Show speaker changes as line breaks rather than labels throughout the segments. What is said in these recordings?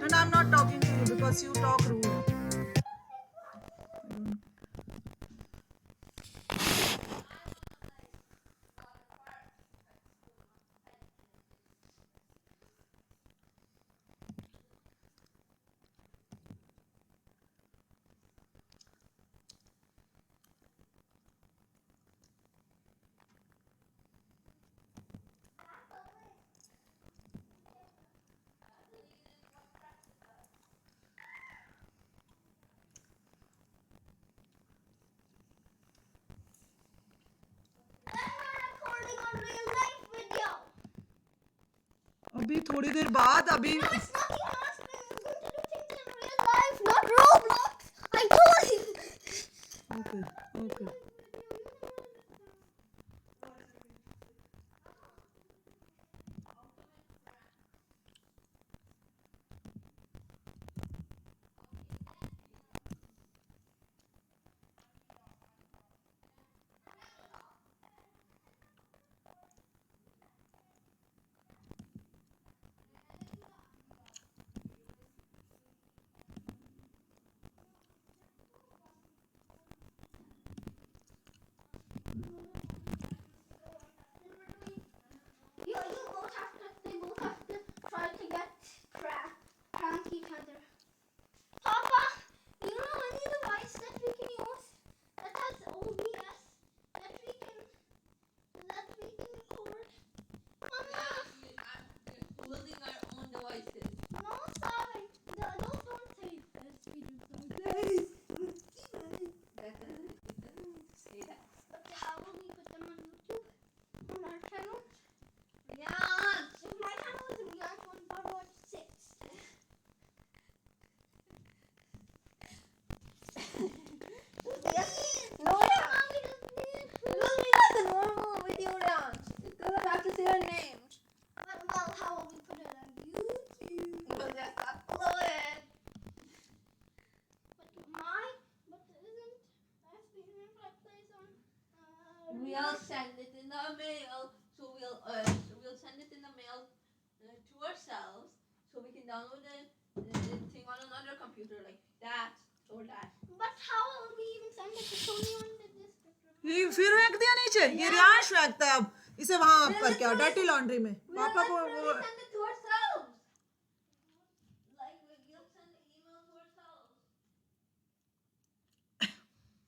And I'm not talking to you because you talk rude. अभी थोड़ी देर बाद अभी
Not Roblox. I told you.
okay okay
You both have to. They both have to try to get crank each other. Papa, you know any device that we can use that has OBS that we can record? Mama.
Building our own devices.
No, sorry. Those don't say this. We do something.
Say that.
But how will we put them on YouTube? On our channel?
Yeah.
If my channel is Rian 1.6.
Yes. No,
Mommy doesn't need.
because we got the normal video dance. You don't have to say our names.
Well, how will we put it on YouTube?
We'll just upload it.
But isn't sbninfly plays on?
We'll send it in the mail. So we'll send it in the mail to ourselves, so we can download the thing on another computer like that or that.
But how will we even send it to Sony on the district?
ये फिर फेंक दिया नीचे ये रियांश फेंकता है अब इसे वहां पर क्या डर्टी लॉन्ड्री में पापा को
We'll
वो
send it to ourselves. Like we'll send the email to ourselves.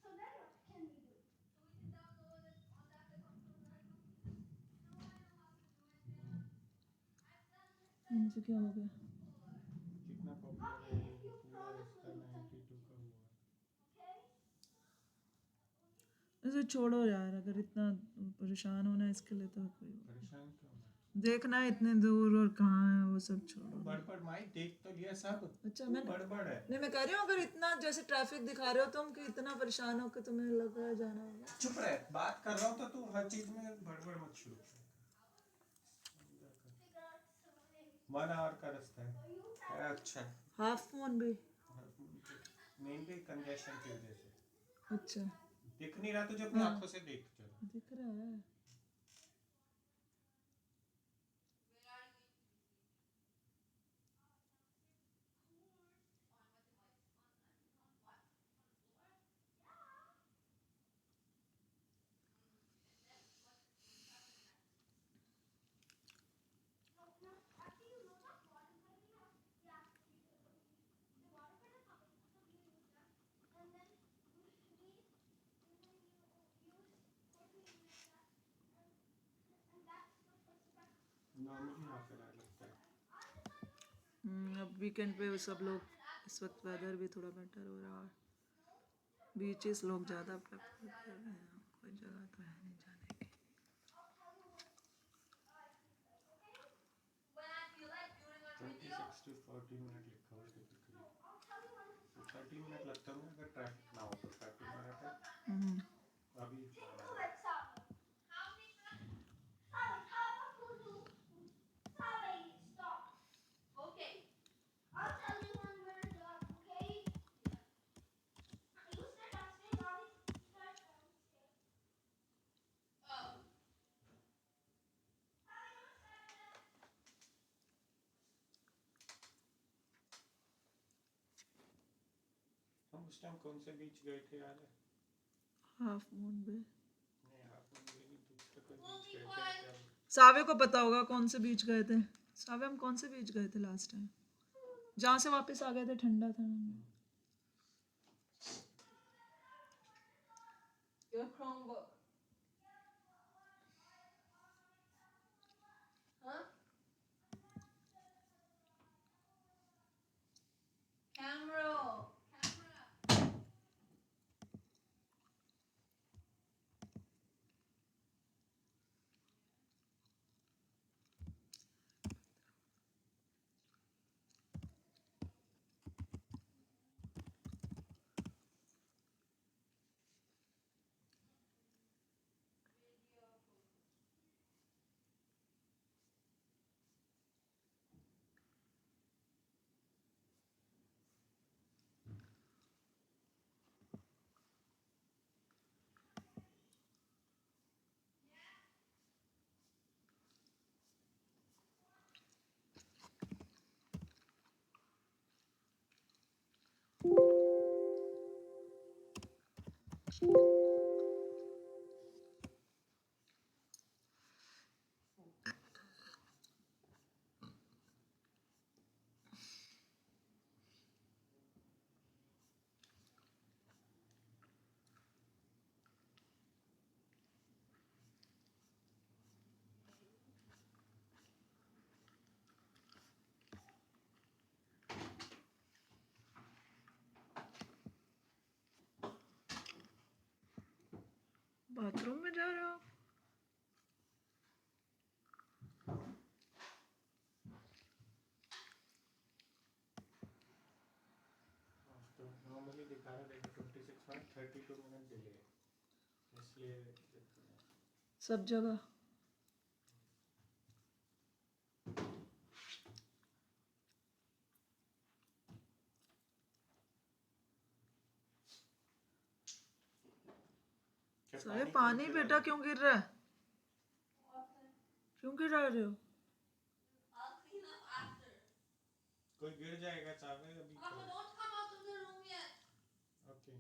So then what can we do?
So we can download it on that computer.
इनसे क्या हो गया
कितना पॉपुलर है ये पूरा इसका 92 का हुआ
इसे छोड़ो यार अगर इतना परेशान होना है इसके लिए तो कोई
परेशान क्यों होना
देखना है इतने दूर और कहाँ है वो सब छोड़ो
बड़बड़ माई देख तो लिया सब
अच्छा मैं
बड़बड़ है
नहीं मैं कह रही हूँ अगर इतना जैसे ट्रैफिक दिखा रहे हो तुम कि इतना परेशान हो कि तुम्हें लग रहा है जाना होगा
चुप रहे बात कर रहा हूँ तो तू हर चीज में बड़बड़ मत शुरू कर 1 आवर का रास्ता है अच्छा
हाफ फोन भी
मेनली कंजेशन की वजह से
अच्छा
दिख नहीं रहा तुझे अपनी आंखों से देख जरा
दिख रहा है
नॉर्मली यहाँ पे लगता है
अब वीकेंड पे सब लोग इस वक्त वेदर भी थोड़ा बेटर हो रहा है बीचेस लोग ज़्यादा प्रेफर कर रहे हैं कोई जगह तो है नहीं जाने की
26 to 40 मिनट लिखा हुआ है टिपिकली 30 मिनट लगता है अगर ट्रैफिक ना हो तो 30 मिनट है अभी
Okay.
I'll tell you when we're done, okay? You start asking Mommy.
Oh.
उस टाइम कौन से बीच गए थे याद है?
हाफ मून बे।
नहीं हाफ मून भी नहीं, दूसरा कोई बीच गए थे क्या?
सावे को पता होगा कौन से बीच गए थे। सावे हम कौन से बीच गए थे लास्ट टाइम, जहाँ से वापस आ गए थे, ठंडा था।
Your Chromebook. Huh? Camera.
Bathroom में जा रहे हो?
तो नॉर्मली दिखा रहा है 26 मिनट 32 मिनट डिले, इसलिए
सब जगह सारे पानी बेटा क्यों गिर रहा है? क्यों गिरा रहे हो?
I'll clean up after.
कोई गिर जाएगा चावे अभी।
Papa, don't come out of the room yet.
Okay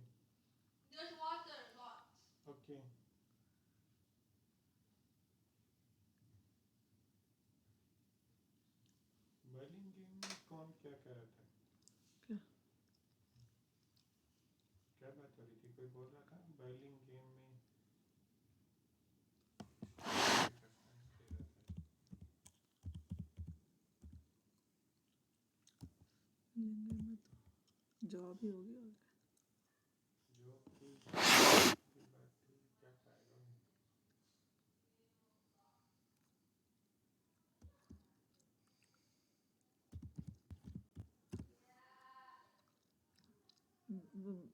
There's water, lots.
Okay. Berlin game में कौन क्या कह रहा था?
क्या
क्या बात हो रही थी? कोई बोल रहा था बर्लिन गेम में
लेंगे में तो जॉब ही होगी और
जो की बात थी, क्या खाएगा?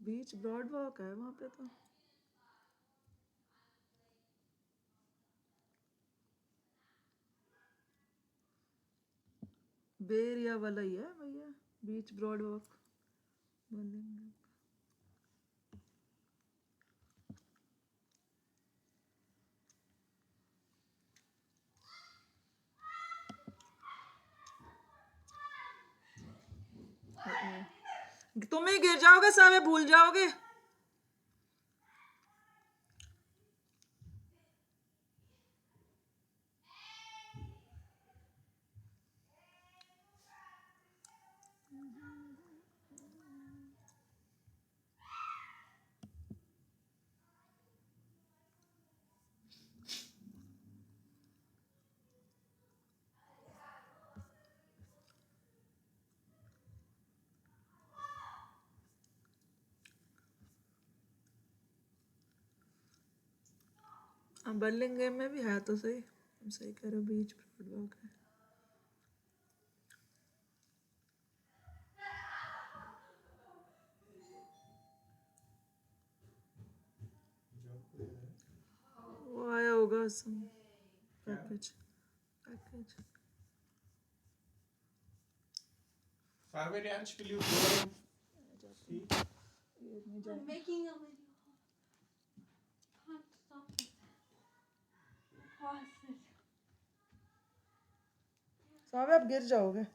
बीच ब्रॉड वॉक है वहाँ पे तो। बे एरिया वाला ही है भैया, बीच ब्रॉड वॉक बोलेंगे। तुम ही गिर जाओगे सारे, भूल जाओगे। बर्लिन गेम में भी है तो सही, तुम सही कह रहे हो, बीच ब्रॉड वॉक है। वो आया होगा some package package.
Farverians, will you go and see?
I'm making a video. Can't stop it. Pause it.
Save आप गिर जाओगे।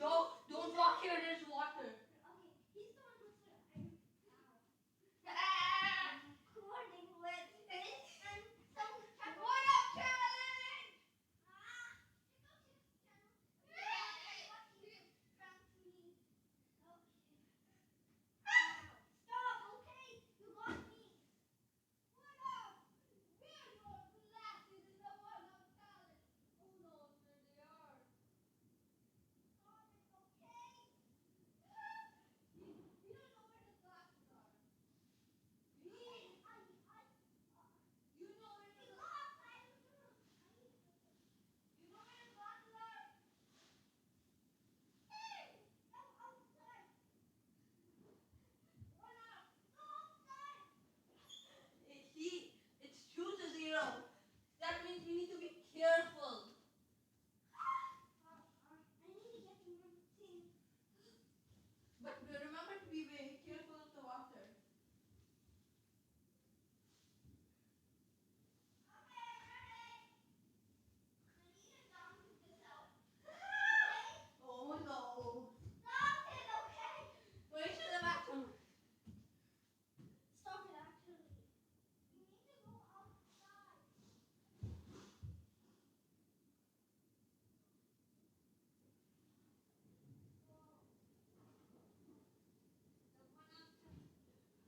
Don't walk here. There's water.
Okay, he's the one who's recording with this and some
What up, challenge?
Stop, okay? You got me.
What up? We are your glasses in the What Up challenge. Who knows where they are?
Stop it, okay?
You don't know where the glasses are.
You know where
You know where the
the
You know where the glasses are? What up? It's 2-0. That means we need to be careful. But remember to be very careful of the water. Oh no. Wait to the bathroom.
Stop it, actually. You need to go outside.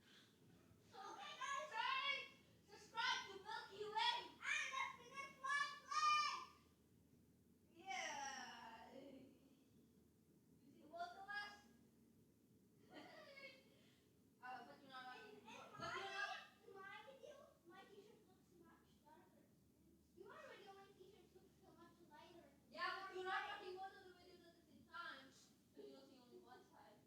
Okay, guys.
Subscribe to Milky Way.
And that's the next one play.
Yeah. You see, welcome us. But you're not watching. But you're not.
In my video, my t-shirt looks much darker. In your video, my t-shirt looks so much lighter.
Yeah, but you're not watching both of the videos at the same time. So you'll see only one side.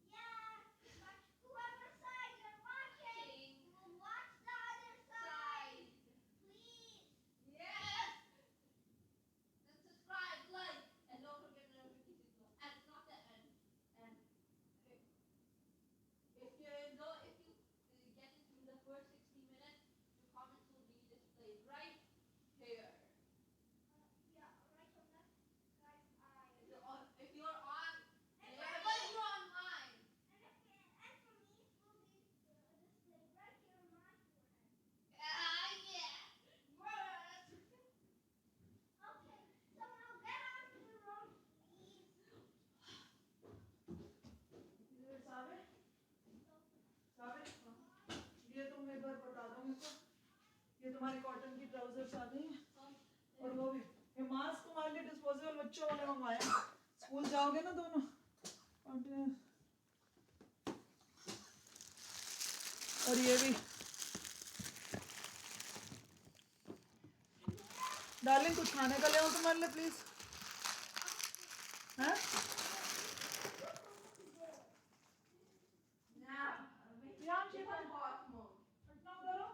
Yeah, but whoever side you're watching,
King.
you will watch the other side. Please.
Yes. Then subscribe, like, and don't forget the notification bell. And it's not the end. And if you get into the first 60 minutes, your comments will be displayed right here.
Yeah, right on that. Guys,
If you're on there, but if you're on mine.
and for me, it will be displayed right here on my forehead.
Yeah.
Okay, so now get out of the room, please.
Sabir Sabir ये तुम एक बार बता दो मेरे को ये तुम्हारी cotton की ट्राउजर्स आ गई हैं और वो भी ये मास्क तुम्हारे लिए डिस्पोजेबल बच्चों वाले मंगवाए हैं स्कूल जाओगे ना दोनों और ये भी डार्लिंग कुछ खाने का ले आओ तुम्हारे लिए प्लीज हैं
Now,
यहाँ
check on hot mode.
Patna उतारो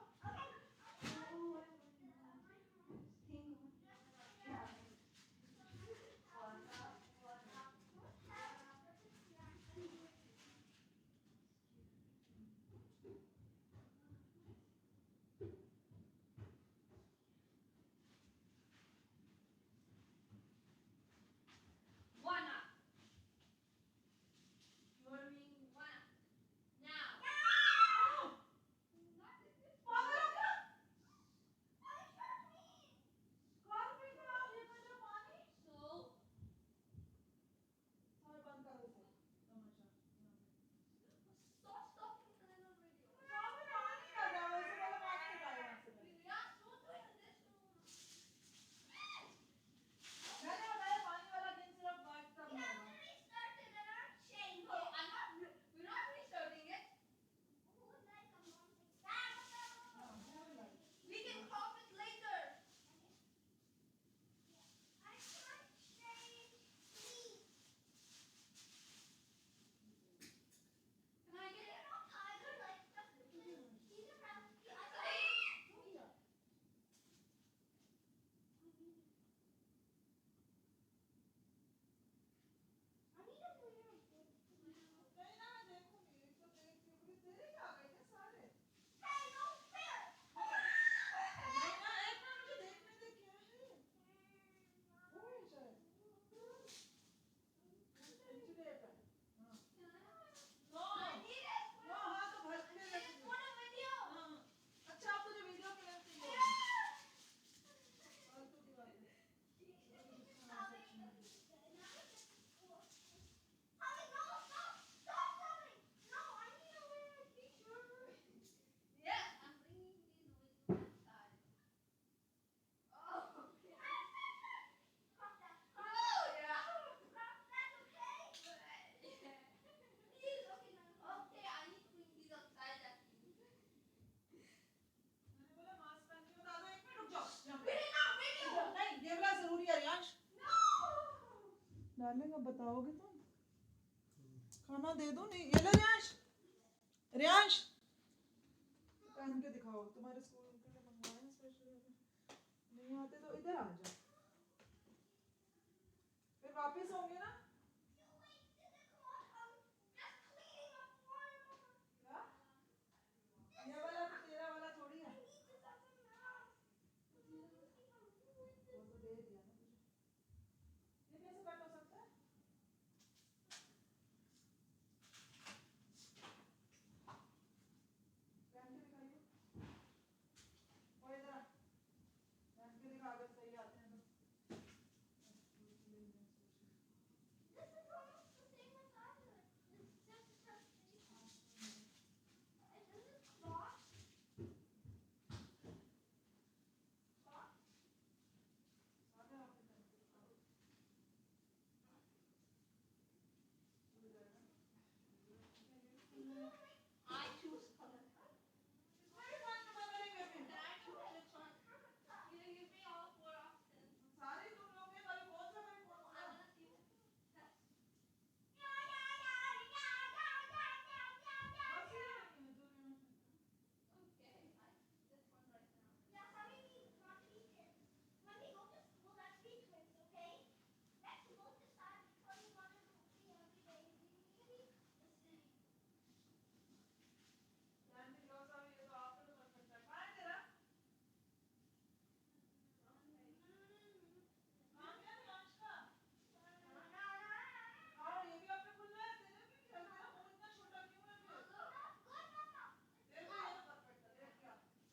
One up.
आएगा बताओगे तुम? खाना दे दो नहीं? ये लो रियांश, रियांश पहन के दिखाओ, तुम्हारे स्कूल के लिए मंगवाए हैं स्पेशली। नहीं आते तो इधर आ जाओ, फिर वापस होंगे ना। क्या? ये वाला तो तेरा वाला थोड़ी है, वो तो दे दिया ना तुझे। ये कैसे कट हो सकता है? पहन के दिखाइए, और इधर आ, पहन के दिखा अगर सही आते हैं तो।
I choose color. Can I choose which one? You give me all 4 options.
सारे तुम लोग हैं, पर कौन सा मैं कौन
I
सा?
want to see the test. Okay, this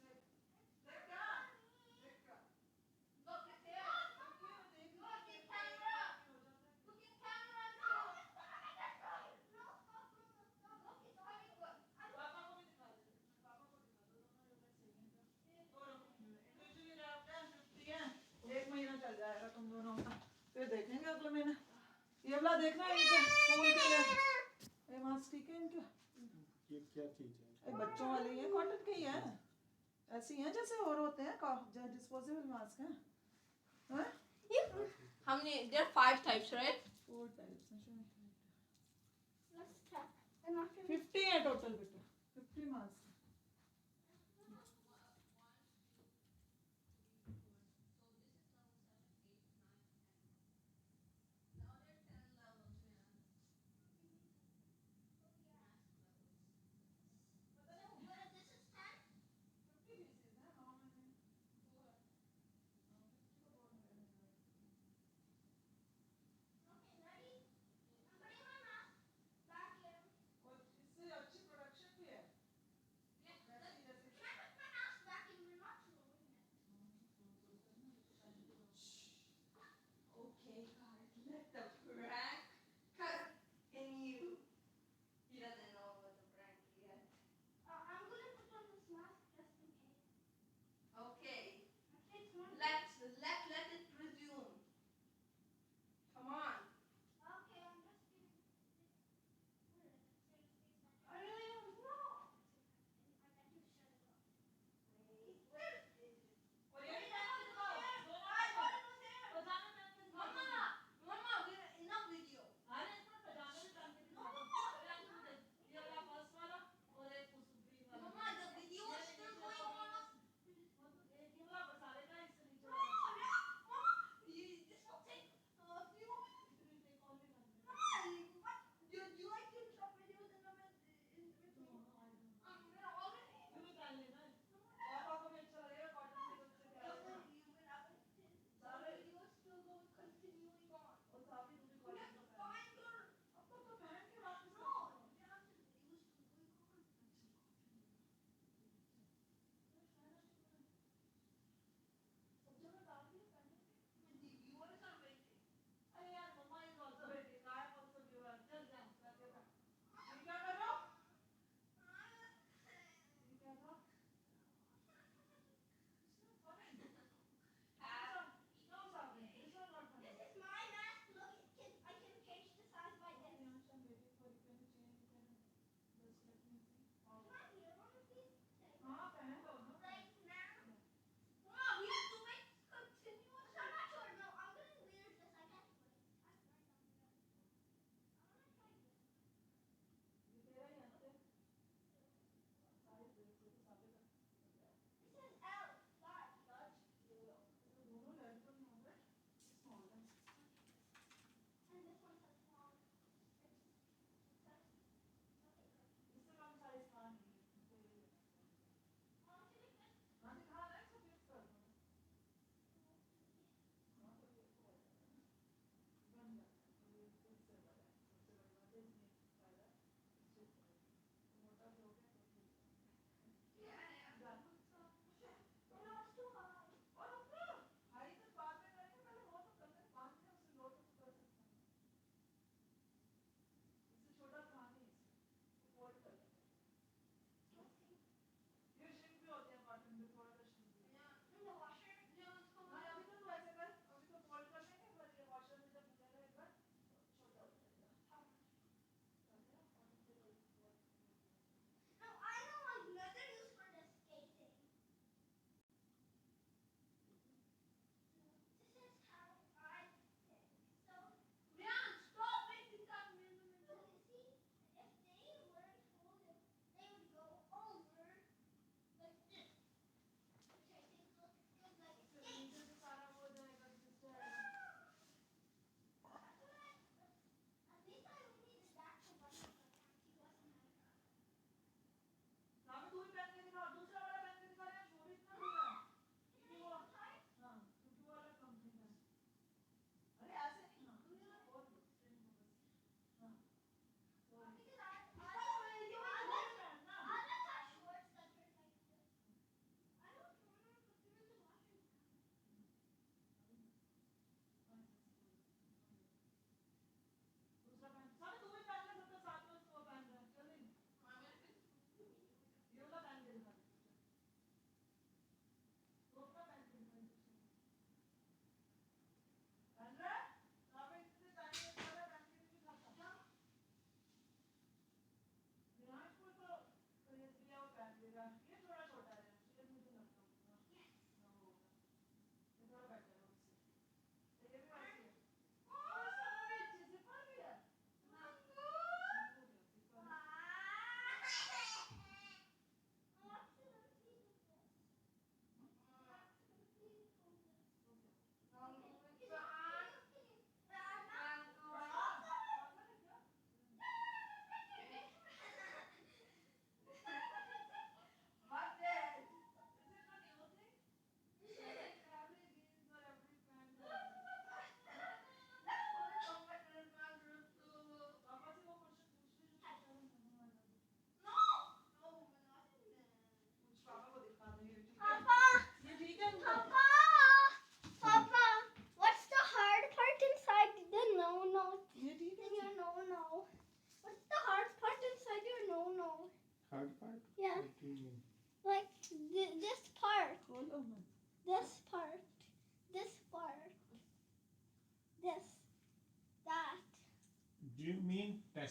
one right now. Look at there. Look in camera. Look in camera. No. Look, it's very good.
पापा को भी दिखा दे, पापा को दिखा दो, दोनों यूनिट सही हैं क्या? और इंडिविजुअली रैप्ड हैं, 50 हैं, 1 महीना चल जाएगा तुम दोनों का, फिर देखेंगे अगले महीने। ये वाला देखना है इनके स्कूल के लिए, ये मास्क ठीक है इनके?
ये क्या चीज़ है?
ये बच्चों वाली है, कॉटन की है, ऐसी हैं जैसे और होते हैं, डिस्पोजेबल मास्क हैं। हैं?
How many? There are 5 types, right?
4 types हैं,
Let's check. And after
50 है टोटल बेटा, 50 मास्क। और इससे अच्छी प्रोडक्शन भी है,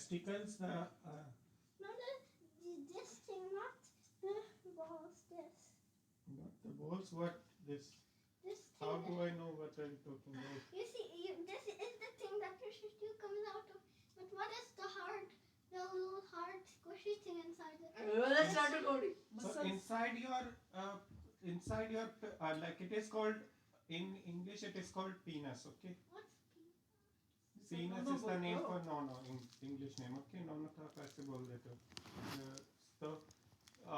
testicles.
No, this thing, not the balls. This.
Not the balls. What this?
This thing.
How do I know what I'm talking about?
You see, this is the thing that your tissue comes out of. But what is the hard, the little hard squishy thing inside it?
Let's start recording.
So inside your like it is called in English it is called penis. Okay.
What's
Penis is the name for no in English name. Okay. No तो आप ऐसे बोल देते हो. तो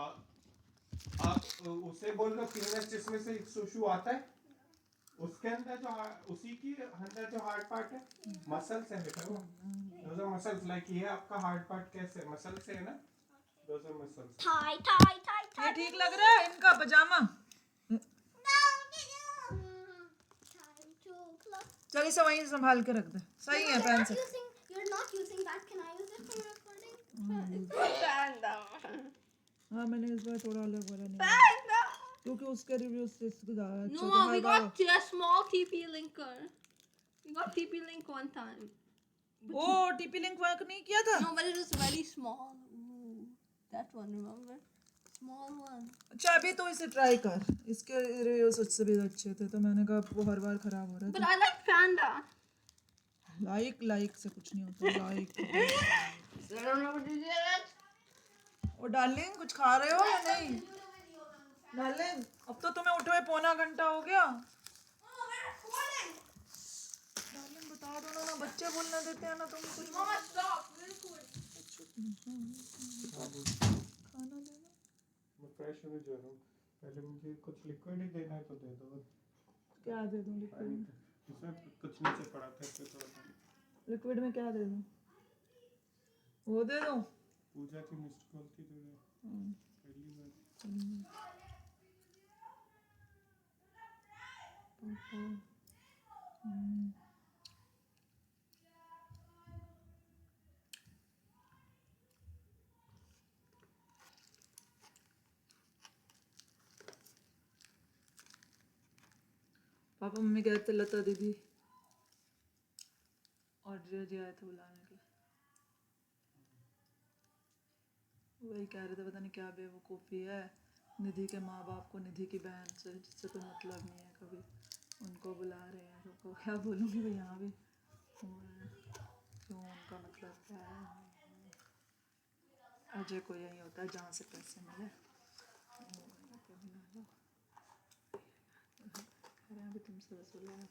आप उसे बोल लो penis जिसमें से सुशु आता है. उसके अंदर जो उसी की अंदर जो हार्ड पार्ट है मसल से बेटा वो those are muscles like ये आपका हार्ड पार्ट कैसे मसल से है ना those are muscles
tie.
ये ठीक लग रहा है इनका पजामा. चल इसे वहीं संभाल के रख दे. सही है पहन से.
You're not using that. Can I use it for recording?
Panda.
हाँ मैंने इस बार थोड़ा अलग बोला नहीं
Panda.
क्योंकि उसके रिव्यूज से इसको ज़्यादा अच्छा
No, we got a small TP linker. We got TP link one time.
O TP link work नहीं किया था.
No, but it was very small. Ooh, that one, remember? Small one.
अच्छा अभी तो इसे ट्राई कर. इसके रिव्यूज उससे भी अच्छे थे तो मैंने कहा वो हर बार खराब हो रहा
But
था.
I like Panda.
लाइक से कुछ नहीं होता. Like
I don't know what you did.
Oh darling कुछ खा रहे हो या नहीं? डार्लिंग अब तो तुम्हें उठे हुए पौना घंटा हो गया. डार्लिंग बता दो ना बच्चे बोलने देते हैं ना तुम कुछ.
Mama, stop. We're recording.
खाना देना.
मैं फ्रेश होने जा रहा हूँ. पहले मुझे कुछ लिक्विड ही देना है तो दे दो.
क्या दे दूँ लिक्विड में?
इसमें कुछ नीचे पड़ा था इसमें थोड़ा
लिक्विड में क्या दे दूँ? वो दे दूँ?
पूजा की मिस्ड कॉल थी थोड़ा पहली बार.
पापा मम्मी गए थे लता दीदी और जी आए थे बुलाने के लिए. वही कह रहे थे पता नहीं क्या बेवकूफ़ी है. निधि के माँ बाप को निधि की बहन से जिससे कोई मतलब नहीं है कभी उनको बुला रहे हैं. तो क्या बोलूँगी भाई यहाँ भी हो रहा है क्यों उनका मतलब क्या है. अजय को यही होता है जहाँ से पैसे मिले अभी तुमसे वसूला है.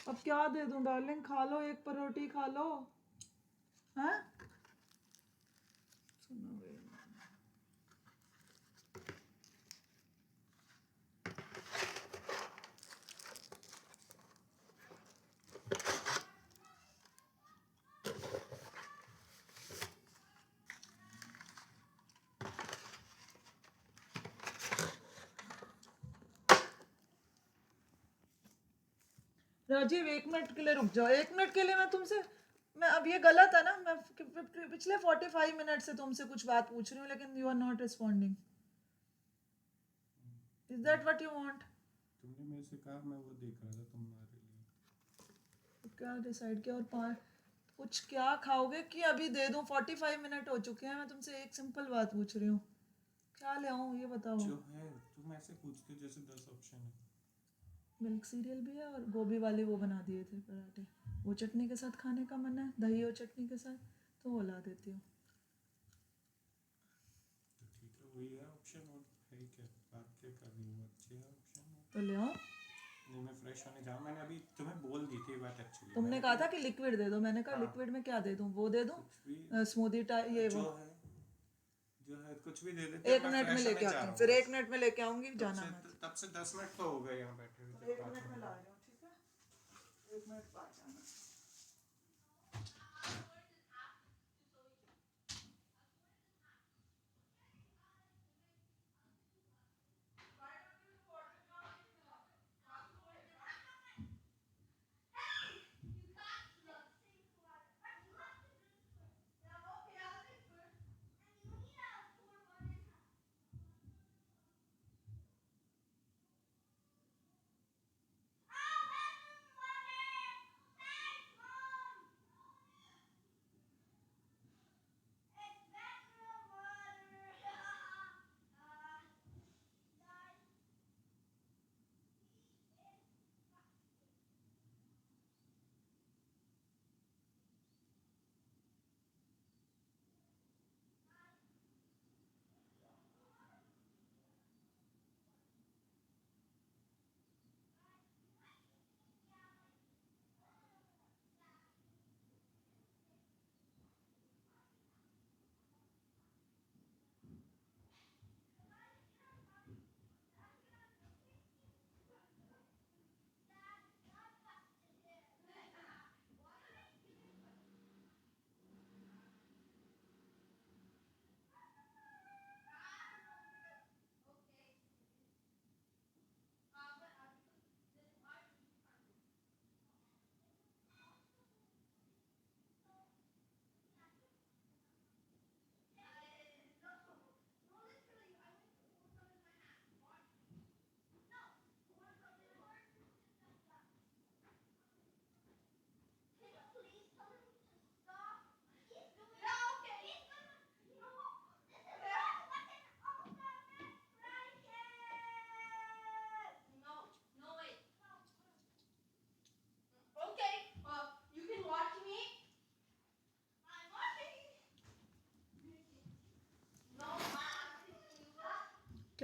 अब क्या दे दूं डार्लिंग. खा लो एक परोठी खा लो. हैं राजीव 1 मिनट के लिए रुक जाओ. 1 मिनट के लिए मैं तुमसे मैं अब ये गलत है ना. मैं पिछले 45 मिनट से तुमसे कुछ बात पूछ रही हूँ लेकिन you are not responding. Is that what you want?
तुमने मेरे से कहा मैं वो देख रहा था तुम्हारे लिए.
तो क्या डिसाइड किया? और कुछ क्या खाओगे कि अभी दे दूं? 45 मिनट हो चुके हैं. मैं तुमसे एक सिंपल बात पूछ रही हूँ. क्या ले आऊँ ये बताओ.
जो है तुम ऐसे पूछते हो जैसे 10 ऑप्शन है.
मिल्क सीरियल भी है और गोभी वाले वो बना दिए थे पराठे. वो चटनी के साथ खाने का मन है. दही और चटनी के साथ तो वो ला देती हूँ.
तो ठीक है वही है ऑप्शन. और है क्या बात क्या कर रही हो? अच्छे है ऑप्शन.
तो ले आओ.
नहीं मैं फ्रेश होने जाऊँ. मैंने अभी तुम्हें बोल दी थी बात एक्चुअली.
तुमने कहा था कि लिक्विड दे दो. मैंने कहा लिक्विड में क्या दे दूँ? वो दे दूँ स्मूदी टाइप ये वो
जो है कुछ भी दे देते.
1 मिनट में लेके आती हूँ. फिर 1 मिनट में लेके आऊंगी. जाना मत.
तब से 10 मिनट तो हो गए यहाँ बैठे हुए.
1 मिनट में ला रही हूँ. ठीक है 1 मिनट बाद जाना.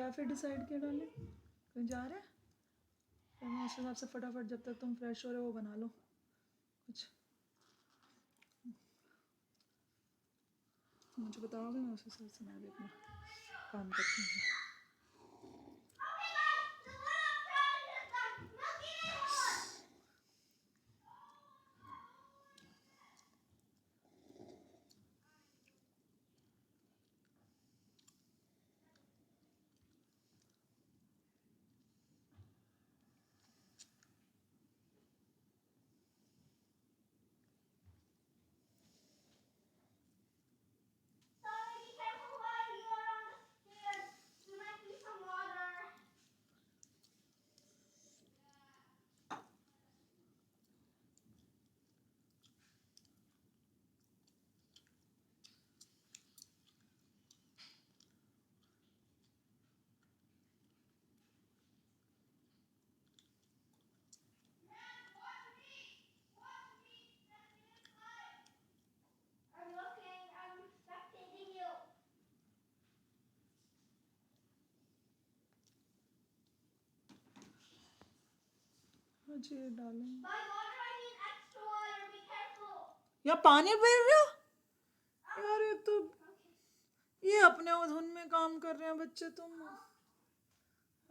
क्या फिर डिसाइड किया डार्लिंग? कहीं जा रहे हैं? तो मैं उस हिसाब से फटाफट जब तक तुम फ्रेश हो रहे हो वो बना लो कुछ। मुझे बताओगे, मैं उस हिसाब से मैं भी अपना काम करती हूँ। जी डार्लिंग, या पानी पी रहे हो यार? ये तो ये अपने धुन में काम कर रहे हैं बच्चे। तुम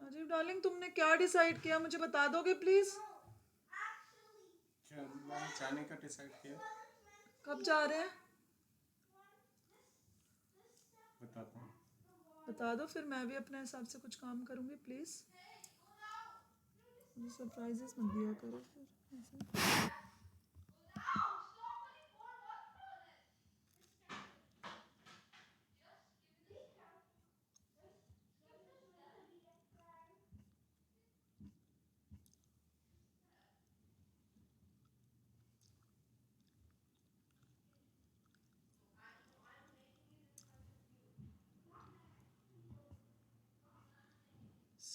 अजीब डार्लिंग, तुमने क्या डिसाइड किया मुझे बता दोगे प्लीज?
क्या मैं जाने का डिसाइड किया?
कब जा रहे हैं
बताता हूँ।
बता दो, फिर मैं भी अपने हिसाब से कुछ काम करूँगी प्लीज। मुझे सरप्राइजेस मत दिया करो फिर ऐसे।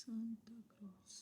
Santa Claus.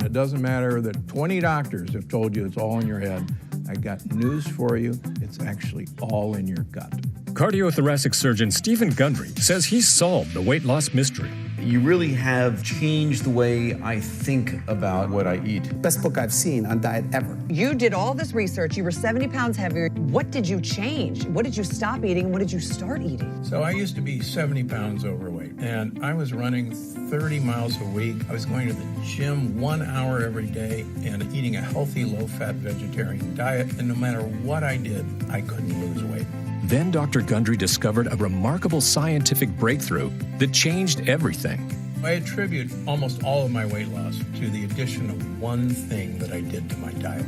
It doesn't matter that 20 doctors have told you it's all in your head. I got news for you. It's actually all in your gut.
Cardiothoracic surgeon Stephen Gundry says he's solved the weight loss mystery.
You really have changed the way I think about what I eat.
Best book I've seen on diet ever.
You did all this research. You were 70 pounds heavier. What did you change? What did you stop eating? What did you start eating?
So I used to be 70 pounds overweight, and I was running 30 miles a week. I was going to the gym 1 hour every day and eating a healthy, low-fat vegetarian diet. And no matter what I did, I couldn't lose weight.
Then Dr. Gundry discovered a remarkable scientific breakthrough that changed everything.
I attribute almost all of my weight loss to the addition of one thing that I did to my diet.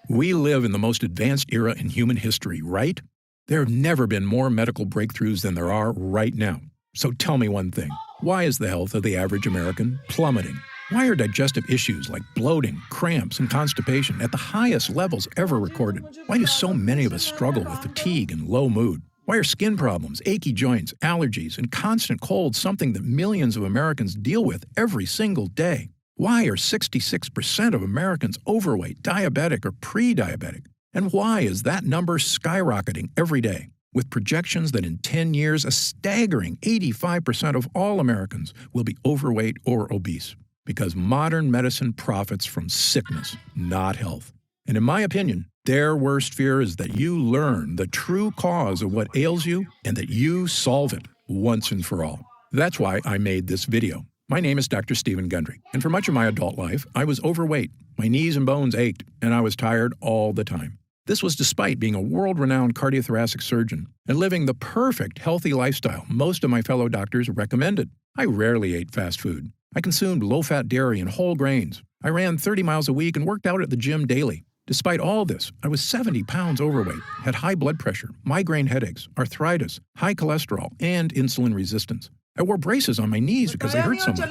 We live in the most advanced era in human history, right? There have never been more medical breakthroughs than there are right now. So tell me one thing. Why is the health of the average American plummeting? Why are digestive issues like bloating, cramps, and constipation at the highest levels ever recorded? Why do so many of us struggle with fatigue and low mood? Why are skin problems, achy joints, allergies, and constant colds something that millions of Americans deal with every single day? Why are 66% of Americans overweight, diabetic, or pre-diabetic? And why is that number skyrocketing every day? With projections that in 10 years, a staggering 85% of all Americans will be overweight or obese. Because modern medicine profits from sickness, not health. And in my opinion, their worst fear is that you learn the true cause of what ails you and that you solve it once and for all. That's why I made this video. My name is Dr. Stephen Gundry, and for much of my adult life, I was overweight. My knees and bones ached, and I was tired all the time. This was despite being a world-renowned cardiothoracic surgeon and living the perfect healthy lifestyle most of my fellow doctors recommended. I rarely ate fast food. I consumed low-fat dairy and whole grains. I ran 30 miles a week and worked out at the gym daily. Despite all this, I was 70 pounds overweight, had high blood pressure, migraine headaches, arthritis, high cholesterol, and insulin resistance. I wore braces on my knees because they hurt so much.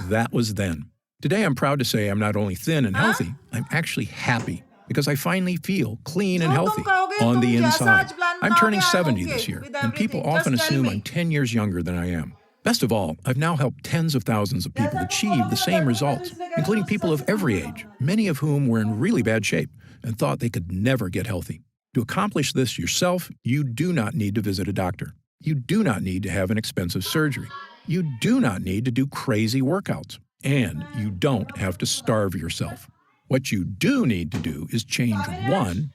That was then. Today, I'm proud to say I'm not only thin and healthy, I'm actually happy because I finally feel clean and healthy on the inside. I'm turning 70 this year, and people often assume I'm 10 years younger than I am. Best of all, I've now helped tens of thousands of people achieve the same results, including people of every age, many of whom were in really bad shape and thought they could never get healthy. To accomplish this yourself, you do not need to visit a doctor. You do not need to have an expensive surgery. You do not need to do crazy workouts. And you don't have to starve yourself. What you do need to do is change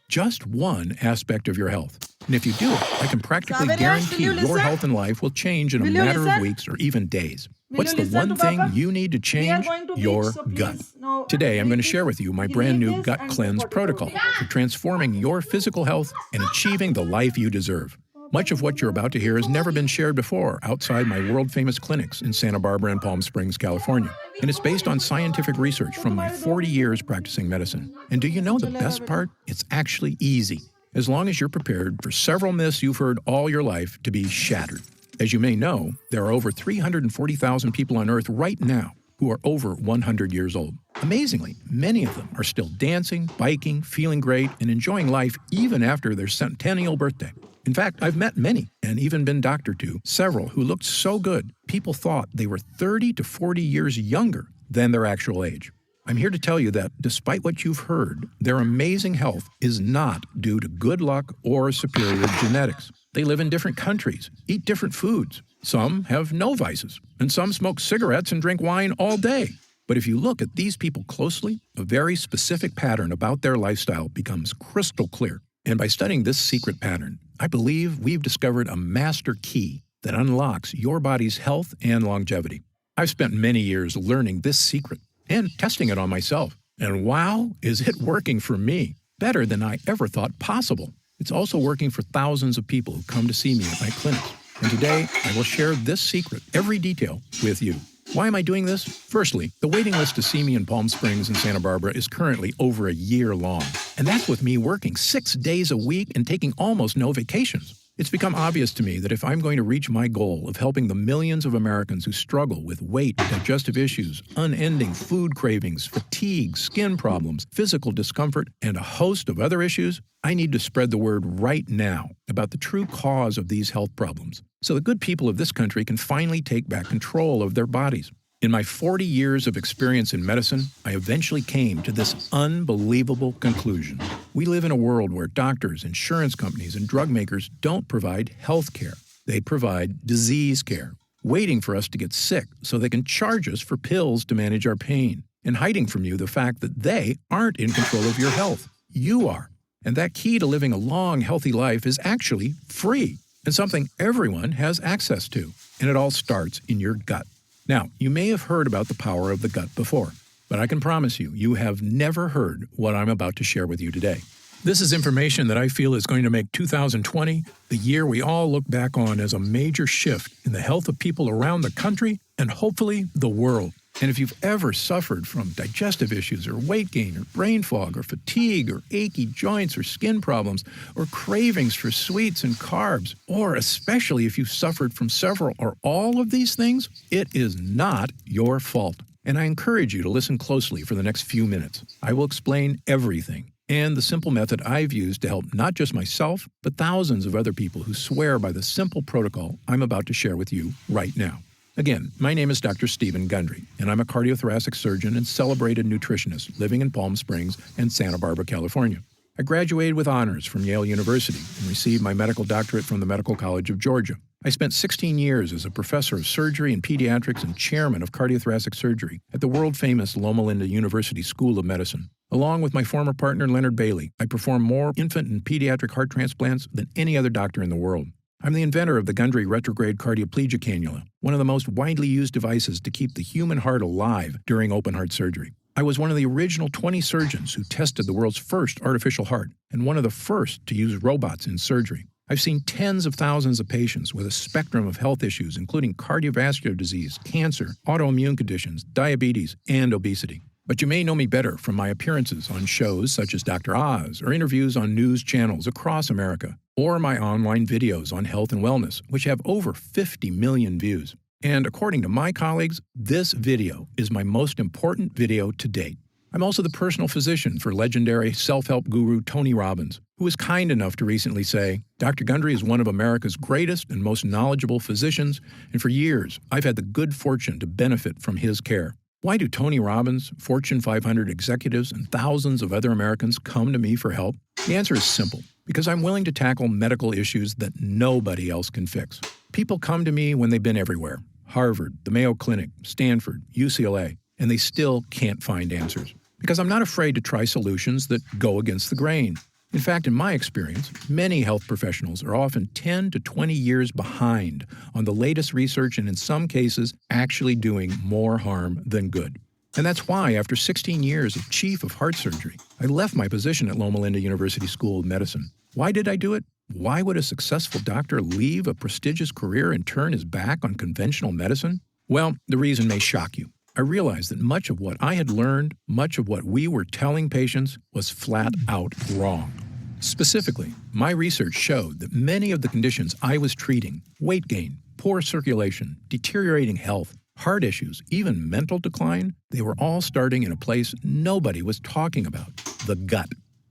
just one aspect of your health. And if you do it, I can practically guarantee your health and life will change in a matter of weeks or even days. What's the one thing you need to change? Your gut. Today, I'm going to share with you my brand new Gut Cleanse protocol for transforming your physical health and achieving the life you deserve. Much of what you're about to hear has never been shared before outside my world-famous clinics in Santa Barbara and Palm Springs, California. And it's based on scientific research from my 40 years practicing medicine. And do you know the best part? It's actually easy, as long as you're prepared for several myths you've heard all your life to be shattered. As you may know, there are over 340,000 people on Earth right now who are over 100 years old. Amazingly, many of them are still dancing, biking, feeling great, and enjoying life even after their centennial birthday. In fact, I've met many, and even been doctored to, several who looked so good, people thought they were 30 to 40 years younger than their actual age. I'm here to tell you that, despite what you've heard, their amazing health is not due to good luck or superior genetics. They live in different countries, eat different foods. Some have no vices, and some smoke cigarettes and drink wine all day. But if you look at these people closely, a very specific pattern about their lifestyle becomes crystal clear. And by studying this secret pattern, I believe we've discovered a master key that unlocks your body's health and longevity. I've spent many years learning this secret and testing it on myself. And wow, is it working for me? Better than I ever thought possible. It's also working for thousands of people who come to see me at my clinics. And today, I will share this secret, every detail, with you. Why am I doing this? Firstly, the waiting list to see me in Palm Springs and Santa Barbara is currently over a year long. And that's with me working 6 days a week and taking almost no vacations. It's become obvious to me that if I'm going to reach my goal of helping the millions of Americans who struggle with weight, digestive issues, unending food cravings, fatigue, skin problems, physical discomfort, and a host of other issues, I need to spread the word right now about the true cause of these health problems, so the good people of this country can finally take back control of their bodies. In my 40 years of experience in medicine, I eventually came to this unbelievable conclusion. We live in a world where doctors, insurance companies, and drug makers don't provide health care. They provide disease care, waiting for us to get sick so they can charge us for pills to manage our pain, and hiding from you the fact that they aren't in control of your health. You are. And that key to living a long, healthy life is actually free and something everyone has access to. And it all starts in your gut. Now, you may have heard about the power of the gut before, but I can promise you, you have never heard what I'm about to share with you today. This is information that I feel is going to make 2020 the year we all look back on as a major shift in the health of people around the country and hopefully the world. And if you've ever suffered from digestive issues or weight gain or brain fog or fatigue or achy joints or skin problems or cravings for sweets and carbs, or especially if you've suffered from several or all of these things, it is not your fault. and I encourage you to listen closely for the next few minutes. I will explain everything and the simple method I've used to help not just myself, but thousands of other people who swear by the simple protocol I'm about to share with you right now. Again, my name is Dr. Stephen Gundry, and I'm a cardiothoracic surgeon and celebrated nutritionist living in Palm Springs and Santa Barbara, California. I graduated with honors from Yale University and received my medical doctorate from the Medical College of Georgia. I spent 16 years as a professor of surgery and pediatrics and chairman of cardiothoracic surgery at the world-famous Loma Linda University School of Medicine. Along with my former partner, Leonard Bailey, I perform more infant and pediatric heart transplants than any other doctor in the world. I'm the inventor of the Gundry retrograde cardioplegia cannula, one of the most widely used devices to keep the human heart alive during open heart surgery. I was one of the original 20 surgeons who tested the world's first artificial heart and one of the first to use robots in surgery. I've seen tens of thousands of patients with a spectrum of health issues, including cardiovascular disease, cancer, autoimmune conditions, diabetes, and obesity. But you may know me better from my appearances on shows such as Dr. Oz or interviews on news channels across America, or my online videos on health and wellness, which have over 50 million views. And according to my colleagues, this video is my most important video to date. I'm also the personal physician for legendary self-help guru Tony Robbins, who was kind enough to recently say, Dr. Gundry is one of America's greatest and most knowledgeable physicians, and for years, I've had the good fortune to benefit from his care. Why do Tony Robbins, Fortune 500 executives, and thousands of other Americans come to me for help? The answer is simple, because I'm willing to tackle medical issues that nobody else can fix. People come to me when they've been everywhere, Harvard, the Mayo Clinic, Stanford, UCLA, and they still can't find answers. Because I'm not afraid to try solutions that go against the grain. In fact, in my experience, many health professionals are often 10 to 20 years behind on the latest research and in some cases actually doing more harm than good. And that's why, after 16 years as chief of heart surgery, I left my position at Loma Linda University School of Medicine. Why did I do it? Why would a successful doctor leave a prestigious career and turn his back on conventional medicine? Well, the reason may shock you. I realized that much of what I had learned, much of what we were telling patients, was flat out wrong. Specifically, my research showed that many of the conditions I was treating, weight gain, poor circulation, deteriorating health, heart issues, even mental decline, they were all starting in a place nobody was talking about, the gut.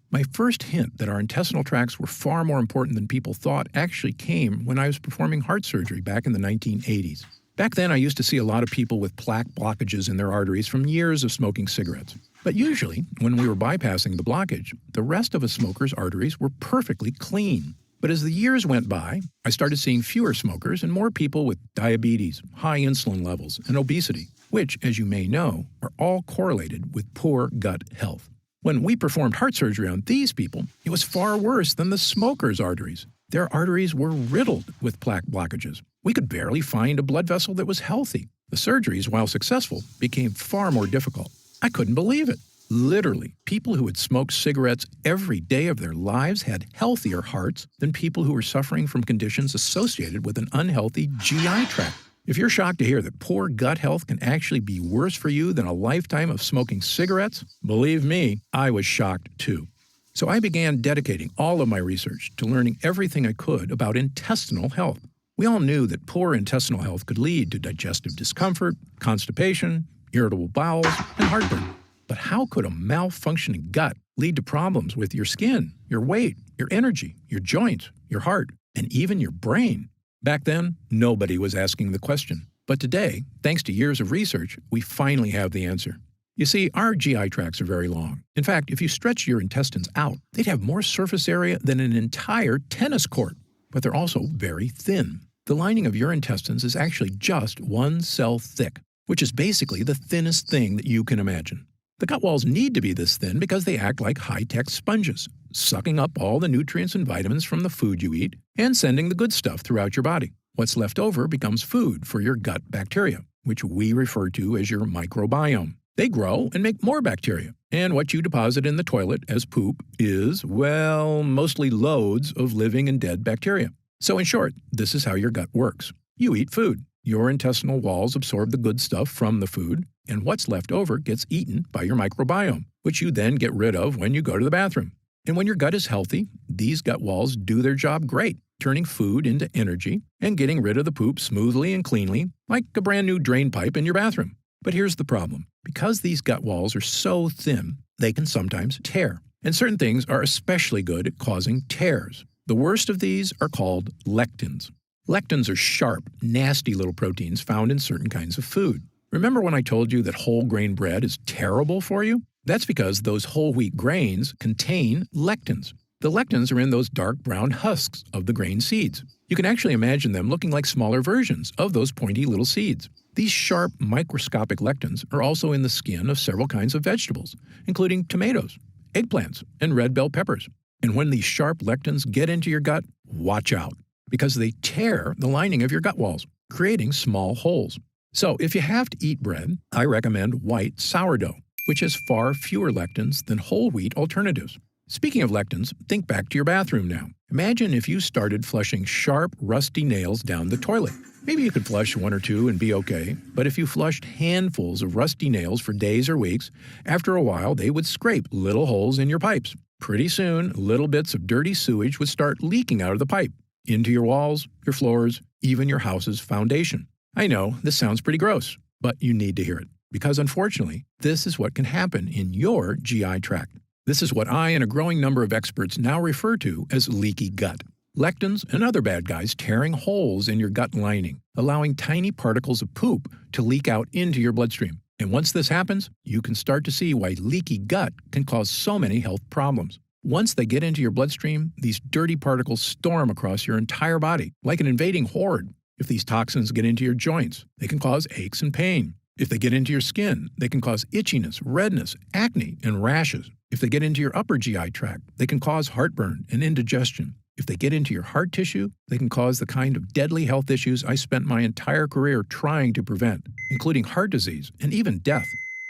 My first hint that our intestinal tracts were far more important than people thought actually came when I was performing heart surgery back in the 1980s. Back then, I used to see a lot of people with plaque blockages in their arteries from years of smoking cigarettes. But usually, when we were bypassing the blockage, the rest of a smoker's arteries were perfectly clean. But as the years went by, I started seeing fewer smokers and more people with diabetes, high insulin levels, and obesity, which, as you may know, are all correlated with poor gut health. When we performed heart surgery on these people, it was far worse than the smokers' arteries. Their arteries were riddled with plaque blockages. We could barely find a blood vessel that was healthy. The surgeries, while successful, became far more difficult. I couldn't believe it. Literally, people who had smoked cigarettes every day of their lives had healthier hearts than people who were suffering from conditions associated with an unhealthy GI tract. If you're shocked to hear that poor gut health can actually be worse for you than a lifetime of smoking cigarettes, believe me, I was shocked too. So I began dedicating all of my research to learning everything I could about intestinal health. We all knew that poor intestinal health could lead to digestive discomfort, constipation, irritable bowels, and heartburn. But how could a malfunctioning gut lead to problems with your skin, your weight, your energy, your joints, your heart, and even your brain? Back then, nobody was asking the question. But today, thanks to years of research, we finally have the answer. You see, our GI tracts are very long. In fact, if you stretch your intestines out, they'd have more surface area than an entire tennis court. But they're also very thin. The lining of your intestines is actually just one cell thick, which is basically the thinnest thing that you can imagine. The gut walls need to be this thin because they act like high-tech sponges, sucking up all the nutrients and vitamins from the food you eat and sending the good stuff throughout your body. What's left over becomes food for your gut bacteria, which we refer to as your microbiome. They grow and make more bacteria. And what you deposit in the toilet as poop is, well, mostly loads of living and dead bacteria. So in short, this is how your gut works. You eat food. Your intestinal walls absorb the good stuff from the food, and what's left over gets eaten by your microbiome, which you then get rid of when you go to the bathroom. And when your gut is healthy, these gut walls do their job great, turning food into energy and getting rid of the poop smoothly and cleanly, like a brand new drain pipe in your bathroom. But here's the problem. Because these gut walls are so thin, they can sometimes tear. And certain things are especially good at causing tears. The worst of these are called lectins. Lectins are sharp, nasty little proteins found in certain kinds of food. Remember when I told you that whole grain bread is terrible for you? That's because those whole wheat grains contain lectins. The lectins are in those dark brown husks of the grain seeds. You can actually imagine them looking like smaller versions of those pointy little seeds. These sharp, microscopic lectins are also in the skin of several kinds of vegetables, including tomatoes, eggplants, and red bell peppers. And when these sharp lectins get into your gut, watch out, because they tear the lining of your gut walls, creating small holes. So if you have to eat bread, I recommend white sourdough, which has far fewer lectins than whole wheat alternatives. Speaking of lectins, think back to your bathroom now. Imagine if you started flushing sharp, rusty nails down the toilet. Maybe you could flush one or two and be okay, but if you flushed handfuls of rusty nails for days or weeks, after a while they would scrape little holes in your pipes. Pretty soon, little bits of dirty sewage would start leaking out of the pipe, into your walls, your floors, even your house's foundation. I know, this sounds pretty gross, but you need to hear it, because unfortunately, this is what can happen in your GI tract. This is what I and a growing number of experts now refer to as leaky gut. Lectins and other bad guys tearing holes in your gut lining, allowing tiny particles of poop to leak out into your bloodstream. And once this happens, you can start to see why leaky gut can cause so many health problems. Once they get into your bloodstream, these dirty particles storm across your entire body like an invading horde. If these toxins get into your joints, they can cause aches and pain. If they get into your skin, they can cause itchiness, redness, acne, and rashes. If they get into your upper GI tract, they can cause heartburn and indigestion. If they get into your heart tissue, they can cause the kind of deadly health issues I spent my entire career trying to prevent, including heart disease and even death.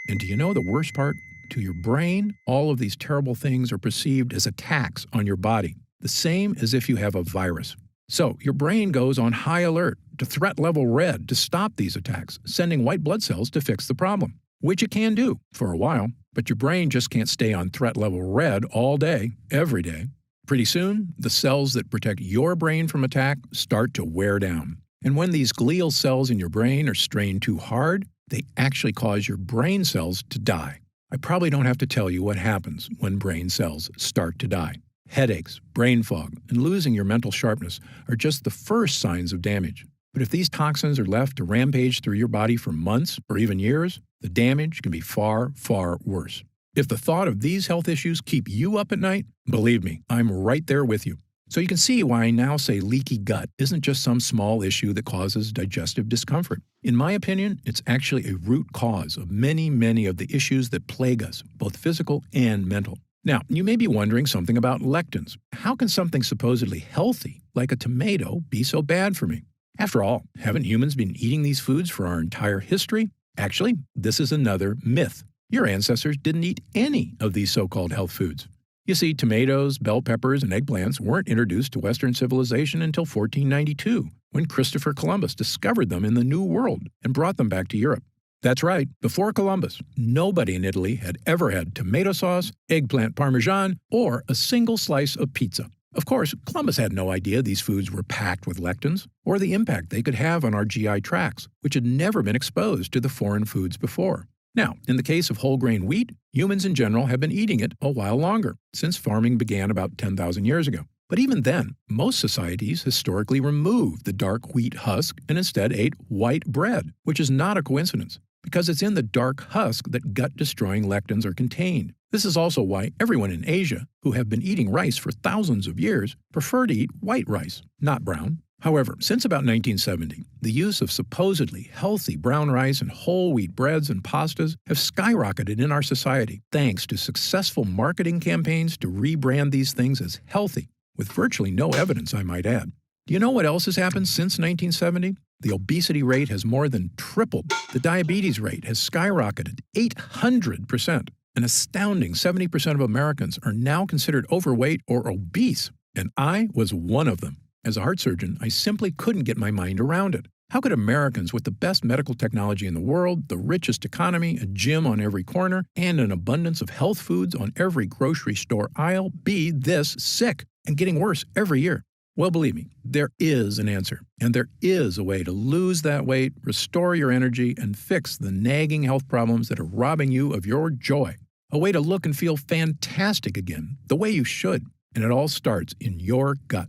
And do you know the worst part? To your brain, all of these terrible things are perceived as attacks on your body, the same as if you have a virus. So your brain goes on high alert to threat level red to stop these attacks, sending white blood cells to fix the problem, which it can do for a while, but your brain just can't stay on threat level red all day, every day. Pretty soon, the cells that protect your brain from attack start to wear down. And when these glial cells in your brain are strained too hard, they actually cause your brain cells to die. I probably don't have to tell you what happens when brain cells start to die. Headaches, brain fog, and losing your mental sharpness are just the first signs of damage. But if these toxins are left to rampage through your body for months or even years, the damage can be far, far worse. If the thought of these health issues keep you up at night, believe me, I'm right there with you. So you can see why I now say leaky gut isn't just some small issue that causes digestive discomfort. In my opinion, it's actually a root cause of many, many of the issues that plague us, both physical and mental. Now, you may be wondering something about lectins. How can something supposedly healthy, like a tomato, be so bad for me? After all, haven't humans been eating these foods for our entire history? Actually, this is another myth. Your ancestors didn't eat any of these so-called health foods. You see, tomatoes, bell peppers, and eggplants weren't introduced to Western civilization until 1492, when Christopher Columbus discovered them in the New World and brought them back to Europe. That's right, before Columbus, nobody in Italy had ever had tomato sauce, eggplant parmesan, or a single slice of pizza. Of course, Columbus had no idea these foods were packed with lectins, or the impact they could have on our GI tracts, which had never been exposed to the foreign foods before. Now, in the case of whole grain wheat, humans in general have been eating it a while longer, since farming began about 10,000 years ago. But even then, most societies historically removed the dark wheat husk and instead ate white bread, which is not a coincidence, because it's in the dark husk that gut-destroying lectins are contained. This is also why everyone in Asia, who have been eating rice for thousands of years, prefer to eat white rice, not brown. However, since about 1970, the use of supposedly healthy brown rice and whole wheat breads and pastas have skyrocketed in our society thanks to successful marketing campaigns to rebrand these things as healthy, with virtually no evidence, I might add. Do you know what else has happened since 1970? The obesity rate has more than tripled. The diabetes rate has skyrocketed 800%. An astounding 70% of Americans are now considered overweight or obese, and I was one of them. As a heart surgeon, I simply couldn't get my mind around it. How could Americans with the best medical technology in the world, the richest economy, a gym on every corner, and an abundance of health foods on every grocery store aisle be this sick and getting worse every year? Well, believe me, there is an answer, and there is a way to lose that weight, restore your energy, and fix the nagging health problems that are robbing you of your joy. A way to look and feel fantastic again, the way you should. And it all starts in your gut.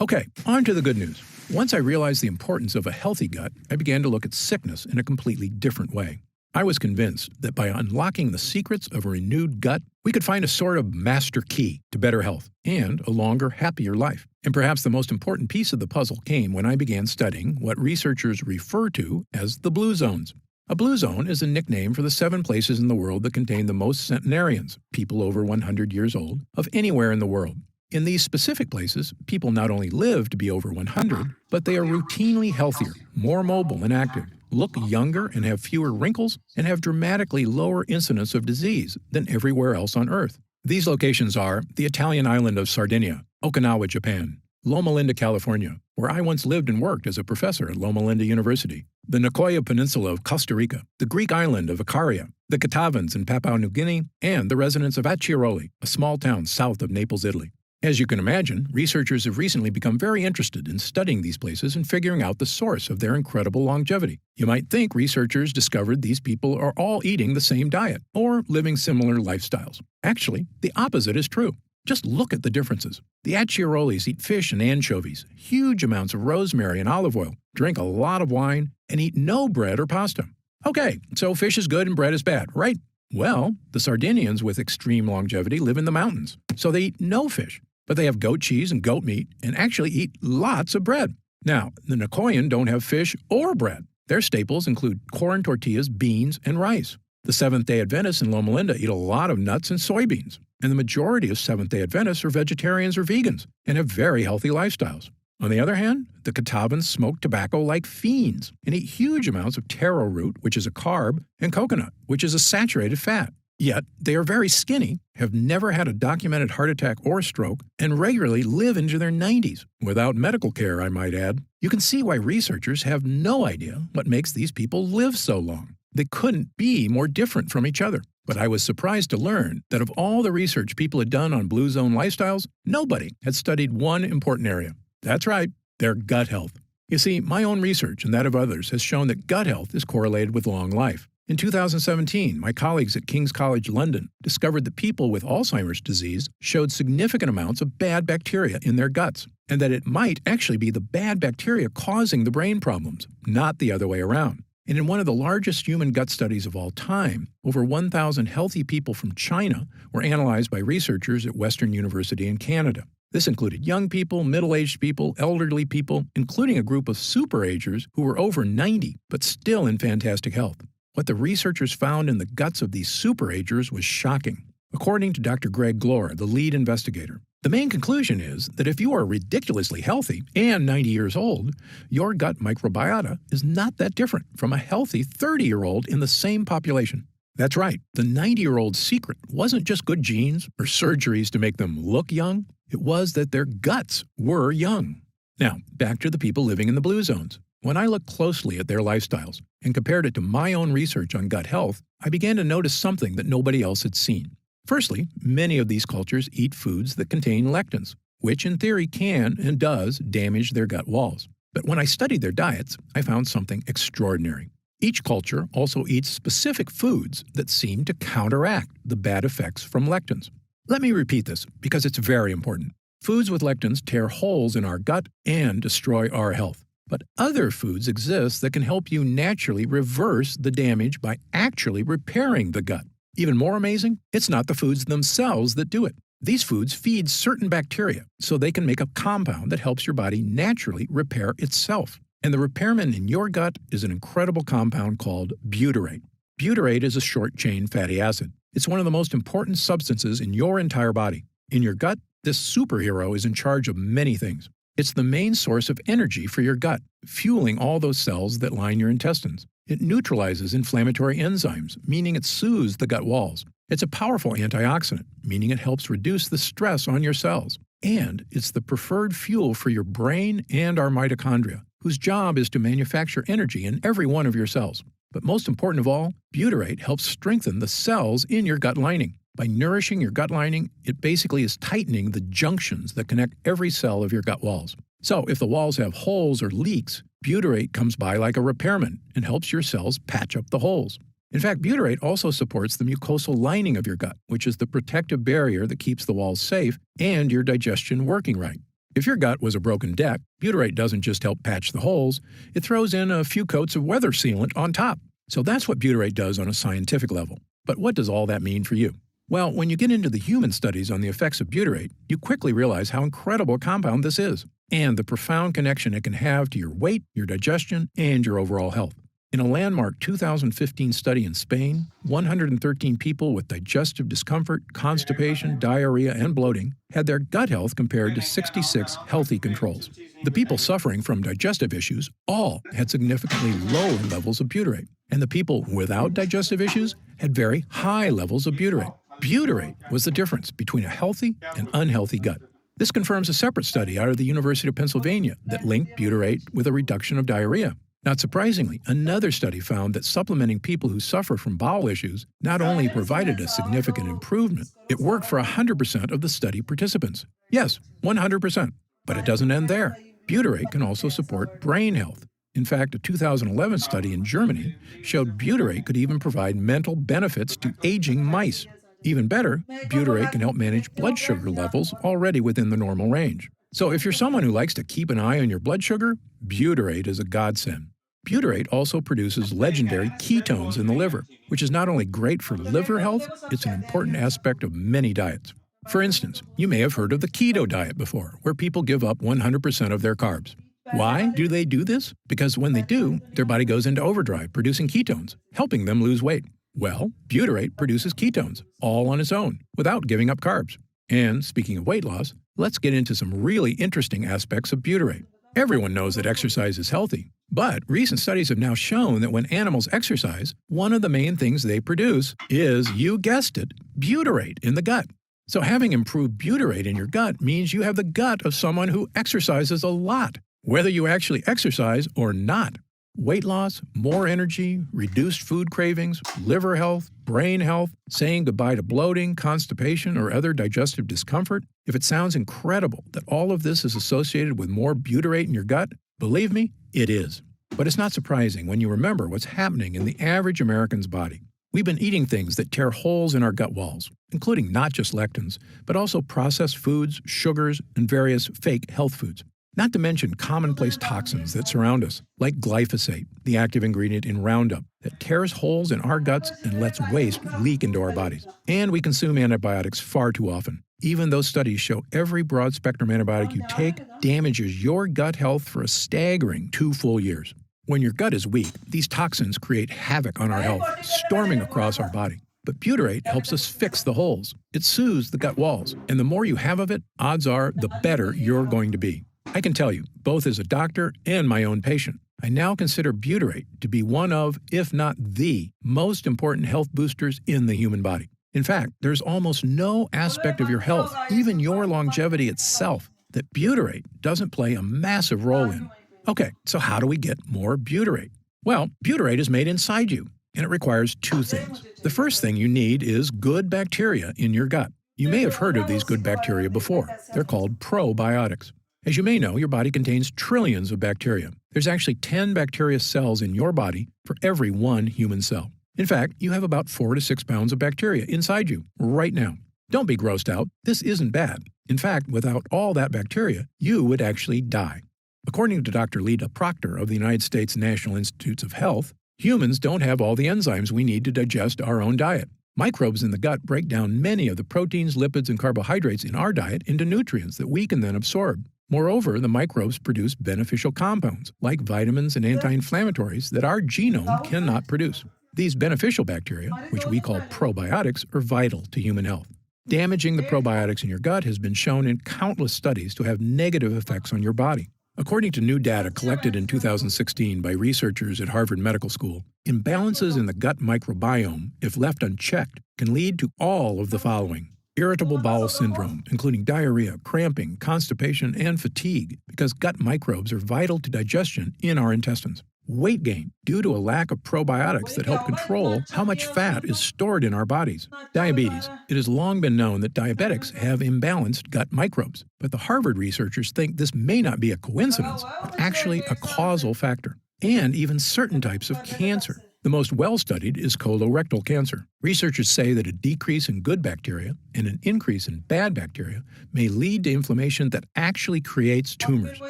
Okay, on to the good news. Once I realized the importance of a healthy gut, I began to look at sickness in a completely different way. I was convinced that by unlocking the secrets of a renewed gut, we could find a sort of master key to better health and a longer, happier life. And perhaps the most important piece of the puzzle came when I began studying what researchers refer to as the blue zones. A blue zone is a nickname for the 7 places in the world that contain the most centenarians, people over 100 years old, of anywhere in the world. In these specific places, people not only live to be over 100, but they are routinely healthier, more mobile and active, look younger and have fewer wrinkles, and have dramatically lower incidence of disease than everywhere else on Earth. These locations are the Italian island of Sardinia, Okinawa, Japan, Loma Linda, California, where I once lived and worked as a professor at Loma Linda University, the Nicoya Peninsula of Costa Rica, the Greek island of Icaria, the Catavans in Papua New Guinea, and the residents of Acciaroli, a small town south of Naples, Italy. As you can imagine, researchers have recently become very interested in studying these places and figuring out the source of their incredible longevity. You might think researchers discovered these people are all eating the same diet or living similar lifestyles. Actually, the opposite is true. Just look at the differences. The Acciarolis eat fish and anchovies, huge amounts of rosemary and olive oil, drink a lot of wine, and eat no bread or pasta. Okay, so fish is good and bread is bad, right? Well, the Sardinians with extreme longevity live in the mountains, so they eat no fish. But they have goat cheese and goat meat and actually eat lots of bread. Now, the Nicoyan don't have fish or bread. Their staples include corn tortillas, beans, and rice. The Seventh-day Adventists in Loma Linda eat a lot of nuts and soybeans. And the majority of Seventh-day Adventists are vegetarians or vegans and have very healthy lifestyles. On the other hand, the Catavans smoke tobacco like fiends and eat huge amounts of taro root, which is a carb, and coconut, which is a saturated fat. Yet, they are very skinny, have never had a documented heart attack or stroke, and regularly live into their 90s, without medical care, I might add. You can see why researchers have no idea what makes these people live so long. They couldn't be more different from each other. But I was surprised to learn that of all the research people had done on blue zone lifestyles, nobody had studied one important area. That's right, their gut health. You see, my own research and that of others has shown that gut health is correlated with long life. In 2017, my colleagues at King's College London discovered that people with Alzheimer's disease showed significant amounts of bad bacteria in their guts, and that it might actually be the bad bacteria causing the brain problems, not the other way around. And in one of the largest human gut studies of all time, over 1,000 healthy people from China were analyzed by researchers at Western University in Canada. This included young people, middle-aged people, elderly people, including a group of superagers who were over 90 but still in fantastic health. What the researchers found in the guts of these superagers was shocking. According to Dr. Greg Glore, the lead investigator, the main conclusion is that if you are ridiculously healthy and 90 years old, your gut microbiota is not that different from a healthy 30-year-old in the same population. That's right, the 90-year-old's secret wasn't just good genes or surgeries to make them look young. It was that their guts were young. Now, back to the people living in the blue zones. When I looked closely at their lifestyles and compared it to my own research on gut health, I began to notice something that nobody else had seen. Firstly, many of these cultures eat foods that contain lectins, which in theory can and does damage their gut walls. But when I studied their diets, I found something extraordinary. Each culture also eats specific foods that seem to counteract the bad effects from lectins. Let me repeat this because it's very important. Foods with lectins tear holes in our gut and destroy our health. But other foods exist that can help you naturally reverse the damage by actually repairing the gut. Even more amazing, it's not the foods themselves that do it. These foods feed certain bacteria so they can make a compound that helps your body naturally repair itself. And the repairman in your gut is an incredible compound called butyrate. Butyrate is a short-chain fatty acid. It's one of the most important substances in your entire body. In your gut, this superhero is in charge of many things. It's the main source of energy for your gut, fueling all those cells that line your intestines. It neutralizes inflammatory enzymes, meaning it soothes the gut walls. It's a powerful antioxidant, meaning it helps reduce the stress on your cells. And it's the preferred fuel for your brain and our mitochondria, whose job is to manufacture energy in every one of your cells. But most important of all, butyrate helps strengthen the cells in your gut lining. By nourishing your gut lining, it basically is tightening the junctions that connect every cell of your gut walls. So if the walls have holes or leaks, butyrate comes by like a repairman and helps your cells patch up the holes. In fact, butyrate also supports the mucosal lining of your gut, which is the protective barrier that keeps the walls safe and your digestion working right. If your gut was a broken deck, butyrate doesn't just help patch the holes, it throws in a few coats of weather sealant on top. So that's what butyrate does on a scientific level. But what does all that mean for you? Well, when you get into the human studies on the effects of butyrate, you quickly realize how incredible a compound this is, and the profound connection it can have to your weight, your digestion, and your overall health. In a landmark 2015 study in Spain, 113 people with digestive discomfort, constipation, diarrhea, and bloating had their gut health compared to 66 healthy controls. The people suffering from digestive issues all had significantly lower levels of butyrate, and the people without digestive issues had very high levels of butyrate. Butyrate was the difference between a healthy and unhealthy gut. This confirms a separate study out of the University of Pennsylvania that linked butyrate with a reduction of diarrhea. Not surprisingly, another study found that supplementing people who suffer from bowel issues not only provided a significant improvement, it worked for 100% of the study participants. Yes, 100%. But it doesn't end there. Butyrate can also support brain health. In fact, a 2011 study in Germany showed butyrate could even provide mental benefits to aging mice. Even better, butyrate can help manage blood sugar levels already within the normal range. So if you're someone who likes to keep an eye on your blood sugar, butyrate is a godsend. Butyrate also produces legendary ketones in the liver, which is not only great for liver health, it's an important aspect of many diets. For instance, you may have heard of the keto diet before, where people give up 100% of their carbs. Why do they do this? Because when they do, their body goes into overdrive, producing ketones, helping them lose weight. Well, butyrate produces ketones, all on its own, without giving up carbs. And speaking of weight loss, let's get into some really interesting aspects of butyrate. Everyone knows that exercise is healthy, but recent studies have now shown that when animals exercise, one of the main things they produce is, you guessed it, butyrate in the gut. So having improved butyrate in your gut means you have the gut of someone who exercises a lot, whether you actually exercise or not. Weight loss, more energy, reduced food cravings, liver health, brain health, saying goodbye to bloating, constipation, or other digestive discomfort. If it sounds incredible that all of this is associated with more butyrate in your gut, believe me, it is. But it's not surprising when you remember what's happening in the average American's body. We've been eating things that tear holes in our gut walls, including not just lectins, but also processed foods, sugars, and various fake health foods. Not to mention commonplace toxins that surround us, like glyphosate, the active ingredient in Roundup, that tears holes in our guts and lets waste leak into our bodies. And we consume antibiotics far too often. Even though studies show every broad-spectrum antibiotic you take damages your gut health for a staggering 2 full years. When your gut is weak, these toxins create havoc on our health, storming across our body. But butyrate helps us fix the holes. It soothes the gut walls, and the more you have of it, odds are the better you're going to be. I can tell you, both as a doctor and my own patient, I now consider butyrate to be one of, if not the, most important health boosters in the human body. In fact, there's almost no aspect of your health, even your longevity itself, that butyrate doesn't play a massive role in. Okay, so how do we get more butyrate? Well, butyrate is made inside you, and it requires 2 things. The first thing you need is good bacteria in your gut. You may have heard of these good bacteria before. They're called probiotics. As you may know, your body contains trillions of bacteria. There's actually 10 bacteria cells in your body for every 1 human cell. In fact, you have about 4 to 6 pounds of bacteria inside you right now. Don't be grossed out. This isn't bad. In fact, without all that bacteria, you would actually die. According to Dr. Lita Proctor of the United States National Institutes of Health, humans don't have all the enzymes we need to digest our own diet. Microbes in the gut break down many of the proteins, lipids, and carbohydrates in our diet into nutrients that we can then absorb. Moreover, the microbes produce beneficial compounds, like vitamins and anti-inflammatories, that our genome cannot produce. These beneficial bacteria, which we call probiotics, are vital to human health. Damaging the probiotics in your gut has been shown in countless studies to have negative effects on your body. According to new data collected in 2016 by researchers at Harvard Medical School, imbalances in the gut microbiome, if left unchecked, can lead to all of the following: irritable bowel syndrome, including diarrhea, cramping, constipation, and fatigue, because gut microbes are vital to digestion in our intestines. weight gain due to a lack of probiotics that help control how much fat is stored in our bodies. Diabetes. It has long been known that diabetics have imbalanced gut microbes, but the Harvard researchers think this may not be a coincidence, but actually a causal factor. And even certain types of cancer. The most well-studied is colorectal cancer. Researchers say that a decrease in good bacteria and an increase in bad bacteria may lead to inflammation that actually creates tumors.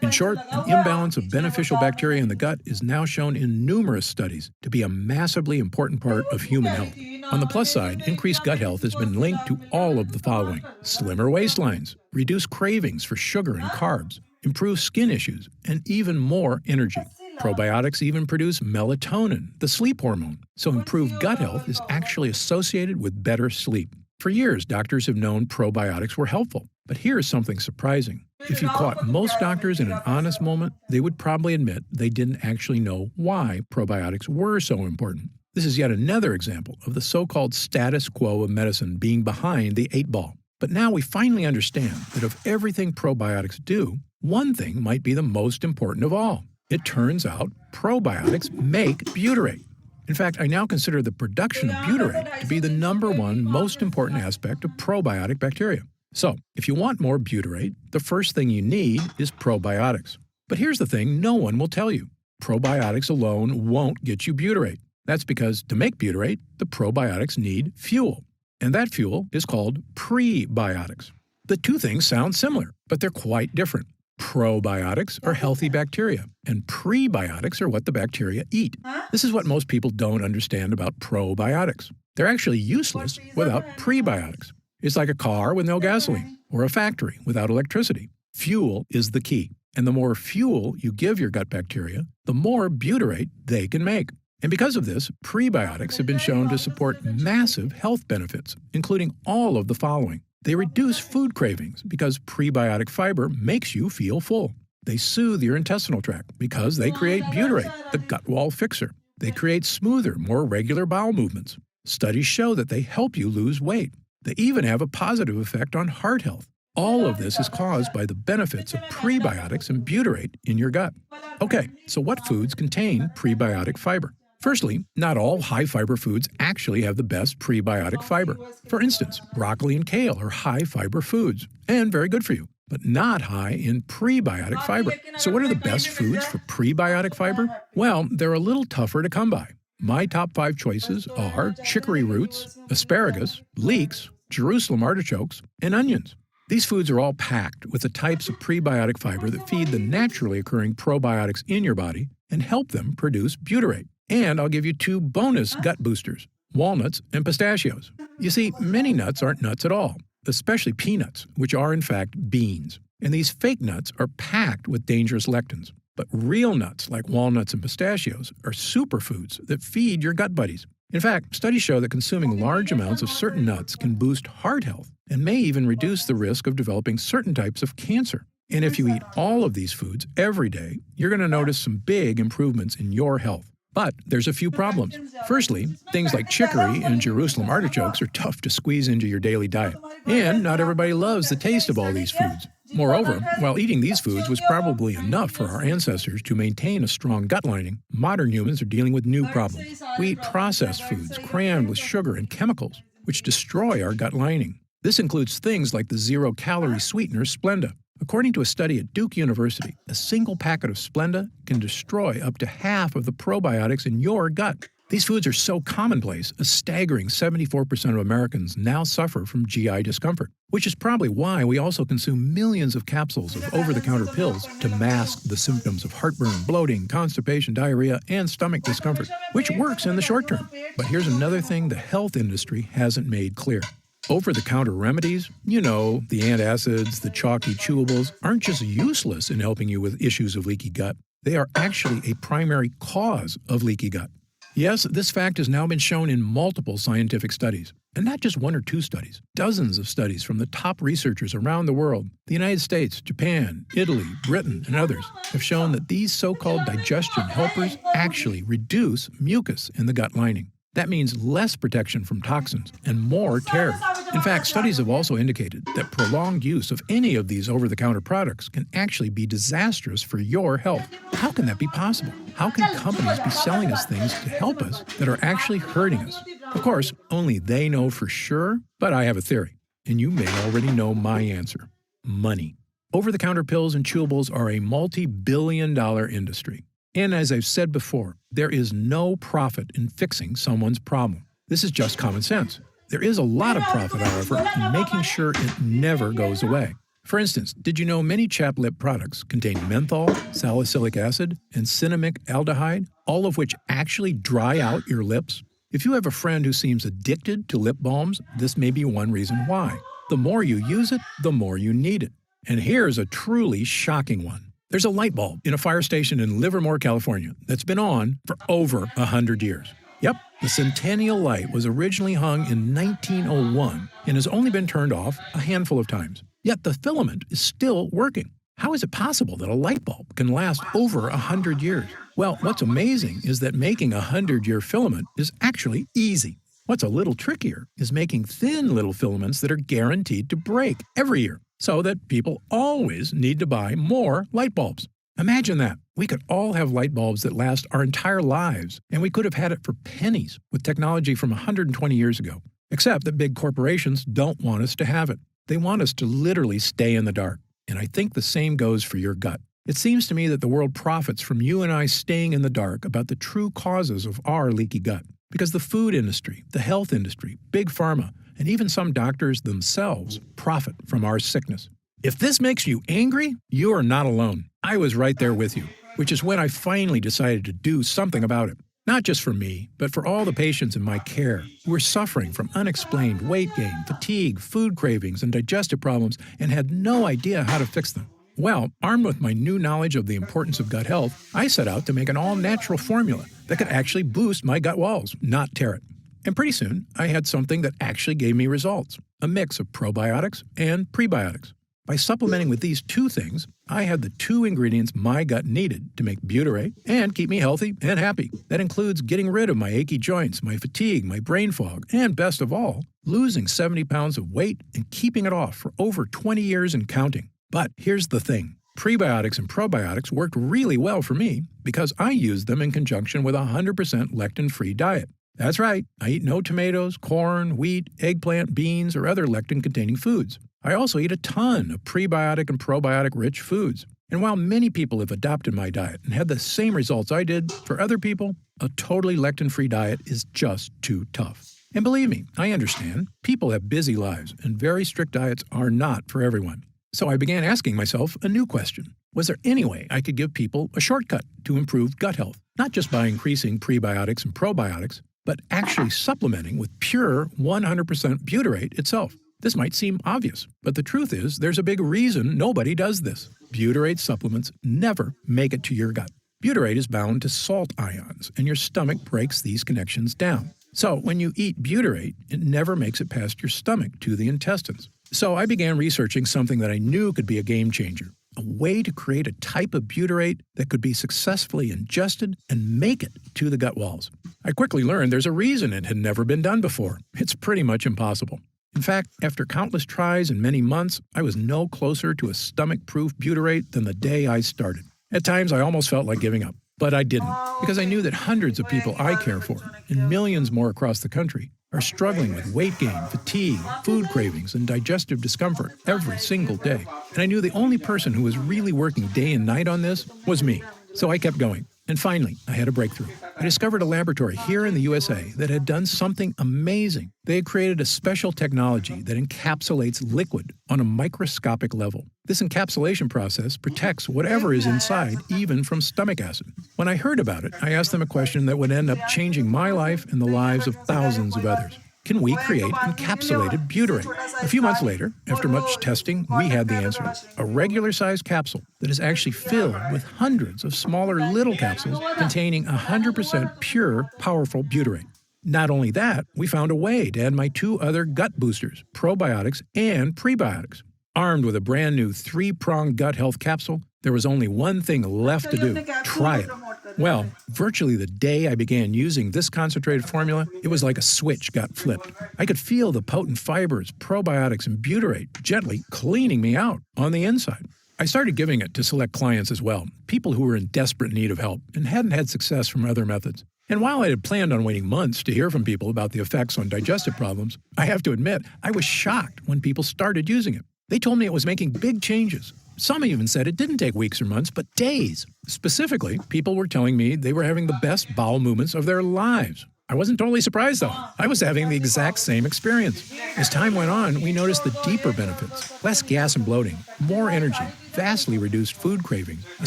In short, an imbalance of beneficial bacteria in the gut is now shown in numerous studies to be a massively important part of human health. On the plus side, increased gut health has been linked to all of the following: slimmer waistlines, reduced cravings for sugar and carbs, improved skin issues, and even more energy. Probiotics even produce melatonin, the sleep hormone, so improved gut health is actually associated with better sleep. For years, doctors have known probiotics were helpful, but here's something surprising. If you caught most doctors in an honest moment, they would probably admit they didn't actually know why probiotics were so important. This is yet another example of the so-called status quo of medicine being behind the 8-ball. But now we finally understand that of everything probiotics do, one thing might be the most important of all. It turns out probiotics make butyrate. In fact, I now consider the production of butyrate to be the #1 most important aspect of probiotic bacteria. So, if you want more butyrate, the first thing you need is probiotics. But here's the thing no one will tell you. Probiotics alone won't get you butyrate. That's because to make butyrate, the probiotics need fuel. And that fuel is called prebiotics. The two things sound similar, but they're quite different. Probiotics are healthy bacteria, and prebiotics are what the bacteria eat. This is what most people don't understand about probiotics. They're actually useless without prebiotics. It's like a car with no gasoline, or a factory without electricity. Fuel is the key, and the more fuel you give your gut bacteria, the more butyrate they can make. And because of this, prebiotics have been shown to support massive health benefits, including all of the following. They reduce food cravings because prebiotic fiber makes you feel full. They soothe your intestinal tract because they create butyrate, the gut wall fixer. They create smoother, more regular bowel movements. Studies show that they help you lose weight. They even have a positive effect on heart health. All of this is caused by the benefits of prebiotics and butyrate in your gut. Okay, so what foods contain prebiotic fiber? Firstly, not all high-fiber foods actually have the best prebiotic fiber. For instance, broccoli and kale are high-fiber foods, and very good for you, but not high in prebiotic fiber. So what are the best foods for prebiotic fiber? Well, they're a little tougher to come by. My top 5 choices are chicory roots, asparagus, leeks, Jerusalem artichokes, and onions. These foods are all packed with the types of prebiotic fiber that feed the naturally occurring probiotics in your body and help them produce butyrate. And I'll give you 2 bonus gut boosters, walnuts and pistachios. You see, many nuts aren't nuts at all, especially peanuts, which are in fact beans. And these fake nuts are packed with dangerous lectins. But real nuts, like walnuts and pistachios, are superfoods that feed your gut buddies. In fact, studies show that consuming large amounts of certain nuts can boost heart health and may even reduce the risk of developing certain types of cancer. And if you eat all of these foods every day, you're going to notice some big improvements in your health. But there's a few problems. Firstly, things like chicory and Jerusalem artichokes are tough to squeeze into your daily diet. And not everybody loves the taste of all these foods. Moreover, while eating these foods was probably enough for our ancestors to maintain a strong gut lining, modern humans are dealing with new problems. We eat processed foods crammed with sugar and chemicals, which destroy our gut lining. This includes things like the zero-calorie sweetener Splenda. According to a study at Duke University, a single packet of Splenda can destroy up to half of the probiotics in your gut. These foods are so commonplace, a staggering 74% of Americans now suffer from GI discomfort, which is probably why we also consume millions of capsules of over-the-counter pills to mask the symptoms of heartburn, bloating, constipation, diarrhea, and stomach discomfort, which works in the short term. But here's another thing the health industry hasn't made clear. Over-the-counter remedies, the antacids, the chalky chewables, aren't just useless in helping you with issues of leaky gut. They are actually a primary cause of leaky gut. Yes, this fact has now been shown in multiple scientific studies, and not just 1 or 2 studies. Dozens of studies from the top researchers around the world, the United States, Japan, Italy, Britain, and others, have shown that these so-called digestion helpers actually reduce mucus in the gut lining. That means less protection from toxins and more tear. In fact, studies have also indicated that prolonged use of any of these over-the-counter products can actually be disastrous for your health. How can that be possible? How can companies be selling us things to help us that are actually hurting us? Of course, only they know for sure, but I have a theory, and you may already know my answer. Money. Over-the-counter pills and chewables are a multi-billion-dollar industry. And as I've said before, there is no profit in fixing someone's problem. This is just common sense. There is a lot of profit, however, in making sure it never goes away. For instance, did you know many chapped lip products contain menthol, salicylic acid, and cinnamic aldehyde, all of which actually dry out your lips? If you have a friend who seems addicted to lip balms, this may be one reason why. The more you use it, the more you need it. And here's a truly shocking one. There's a light bulb in a fire station in Livermore, California, that's been on for over 100 years. Yep, the Centennial Light was originally hung in 1901 and has only been turned off a handful of times. Yet the filament is still working. How is it possible that a light bulb can last over 100 years? Well, what's amazing is that making a 100-year filament is actually easy. What's a little trickier is making thin little filaments that are guaranteed to break every year, so that people always need to buy more light bulbs. Imagine that. We could all have light bulbs that last our entire lives, and we could have had it for pennies with technology from 120 years ago. Except that big corporations don't want us to have it. They want us to literally stay in the dark. And I think the same goes for your gut. It seems to me that the world profits from you and I staying in the dark about the true causes of our leaky gut. Because the food industry, the health industry, big pharma, and even some doctors themselves profit from our sickness. If this makes you angry, you are not alone. I was right there with you, which is when I finally decided to do something about it. Not just for me, but for all the patients in my care who were suffering from unexplained weight gain, fatigue, food cravings, and digestive problems and had no idea how to fix them. Well, armed with my new knowledge of the importance of gut health, I set out to make an all-natural formula that could actually boost my gut walls, not tear it. And pretty soon, I had something that actually gave me results, a mix of probiotics and prebiotics. By supplementing with these two things, I had the two ingredients my gut needed to make butyrate and keep me healthy and happy. That includes getting rid of my achy joints, my fatigue, my brain fog, and best of all, losing 70 pounds of weight and keeping it off for over 20 years and counting. But here's the thing. Prebiotics and probiotics worked really well for me because I used them in conjunction with a 100% lectin-free diet. That's right, I eat no tomatoes, corn, wheat, eggplant, beans, or other lectin-containing foods. I also eat a ton of prebiotic and probiotic-rich foods. And while many people have adopted my diet and had the same results I did, for other people, a totally lectin-free diet is just too tough. And believe me, I understand. People have busy lives, and very strict diets are not for everyone. So I began asking myself a new question. Was there any way I could give people a shortcut to improve gut health? Not just by increasing prebiotics and probiotics, but actually supplementing with pure 100% butyrate itself. This might seem obvious, but the truth is there's a big reason nobody does this. Butyrate supplements never make it to your gut. Butyrate is bound to salt ions, and your stomach breaks these connections down. So when you eat butyrate, it never makes it past your stomach to the intestines. So I began researching something that I knew could be a game changer, a way to create a type of butyrate that could be successfully ingested and make it to the gut walls. I quickly learned there's a reason it had never been done before. It's pretty much impossible. In fact, after countless tries and many months, I was no closer to a stomach-proof butyrate than the day I started. At times, I almost felt like giving up. But I didn't, because I knew that hundreds of people I care for, and millions more across the country, are struggling with weight gain, fatigue, food cravings, and digestive discomfort every single day. And I knew the only person who was really working day and night on this was me. So I kept going. And finally, I had a breakthrough. I discovered a laboratory here in the USA that had done something amazing. They had created a special technology that encapsulates liquid on a microscopic level. This encapsulation process protects whatever is inside, even from stomach acid. When I heard about it, I asked them a question that would end up changing my life and the lives of thousands of others. Can we create encapsulated butyrate? A few months later, after much testing, we had the answer. A regular-sized capsule that is actually filled with hundreds of smaller little capsules containing 100% pure, powerful butyrate. Not only that, we found a way to add my two other gut boosters, probiotics and prebiotics. Armed with a brand new 3-pronged gut health capsule, there was only one thing left to do. Try it. Well, virtually the day I began using this concentrated formula, it was like a switch got flipped. I could feel the potent fibers, probiotics, and butyrate gently cleaning me out on the inside. I started giving it to select clients as well, people who were in desperate need of help and hadn't had success from other methods. And while I had planned on waiting months to hear from people about the effects on digestive problems, I have to admit, I was shocked when people started using it. They told me it was making big changes. Some even said it didn't take weeks or months, but days. Specifically, people were telling me they were having the best bowel movements of their lives. I wasn't totally surprised, though. I was having the exact same experience. As time went on, we noticed the deeper benefits. Less gas and bloating, more energy, vastly reduced food cravings, a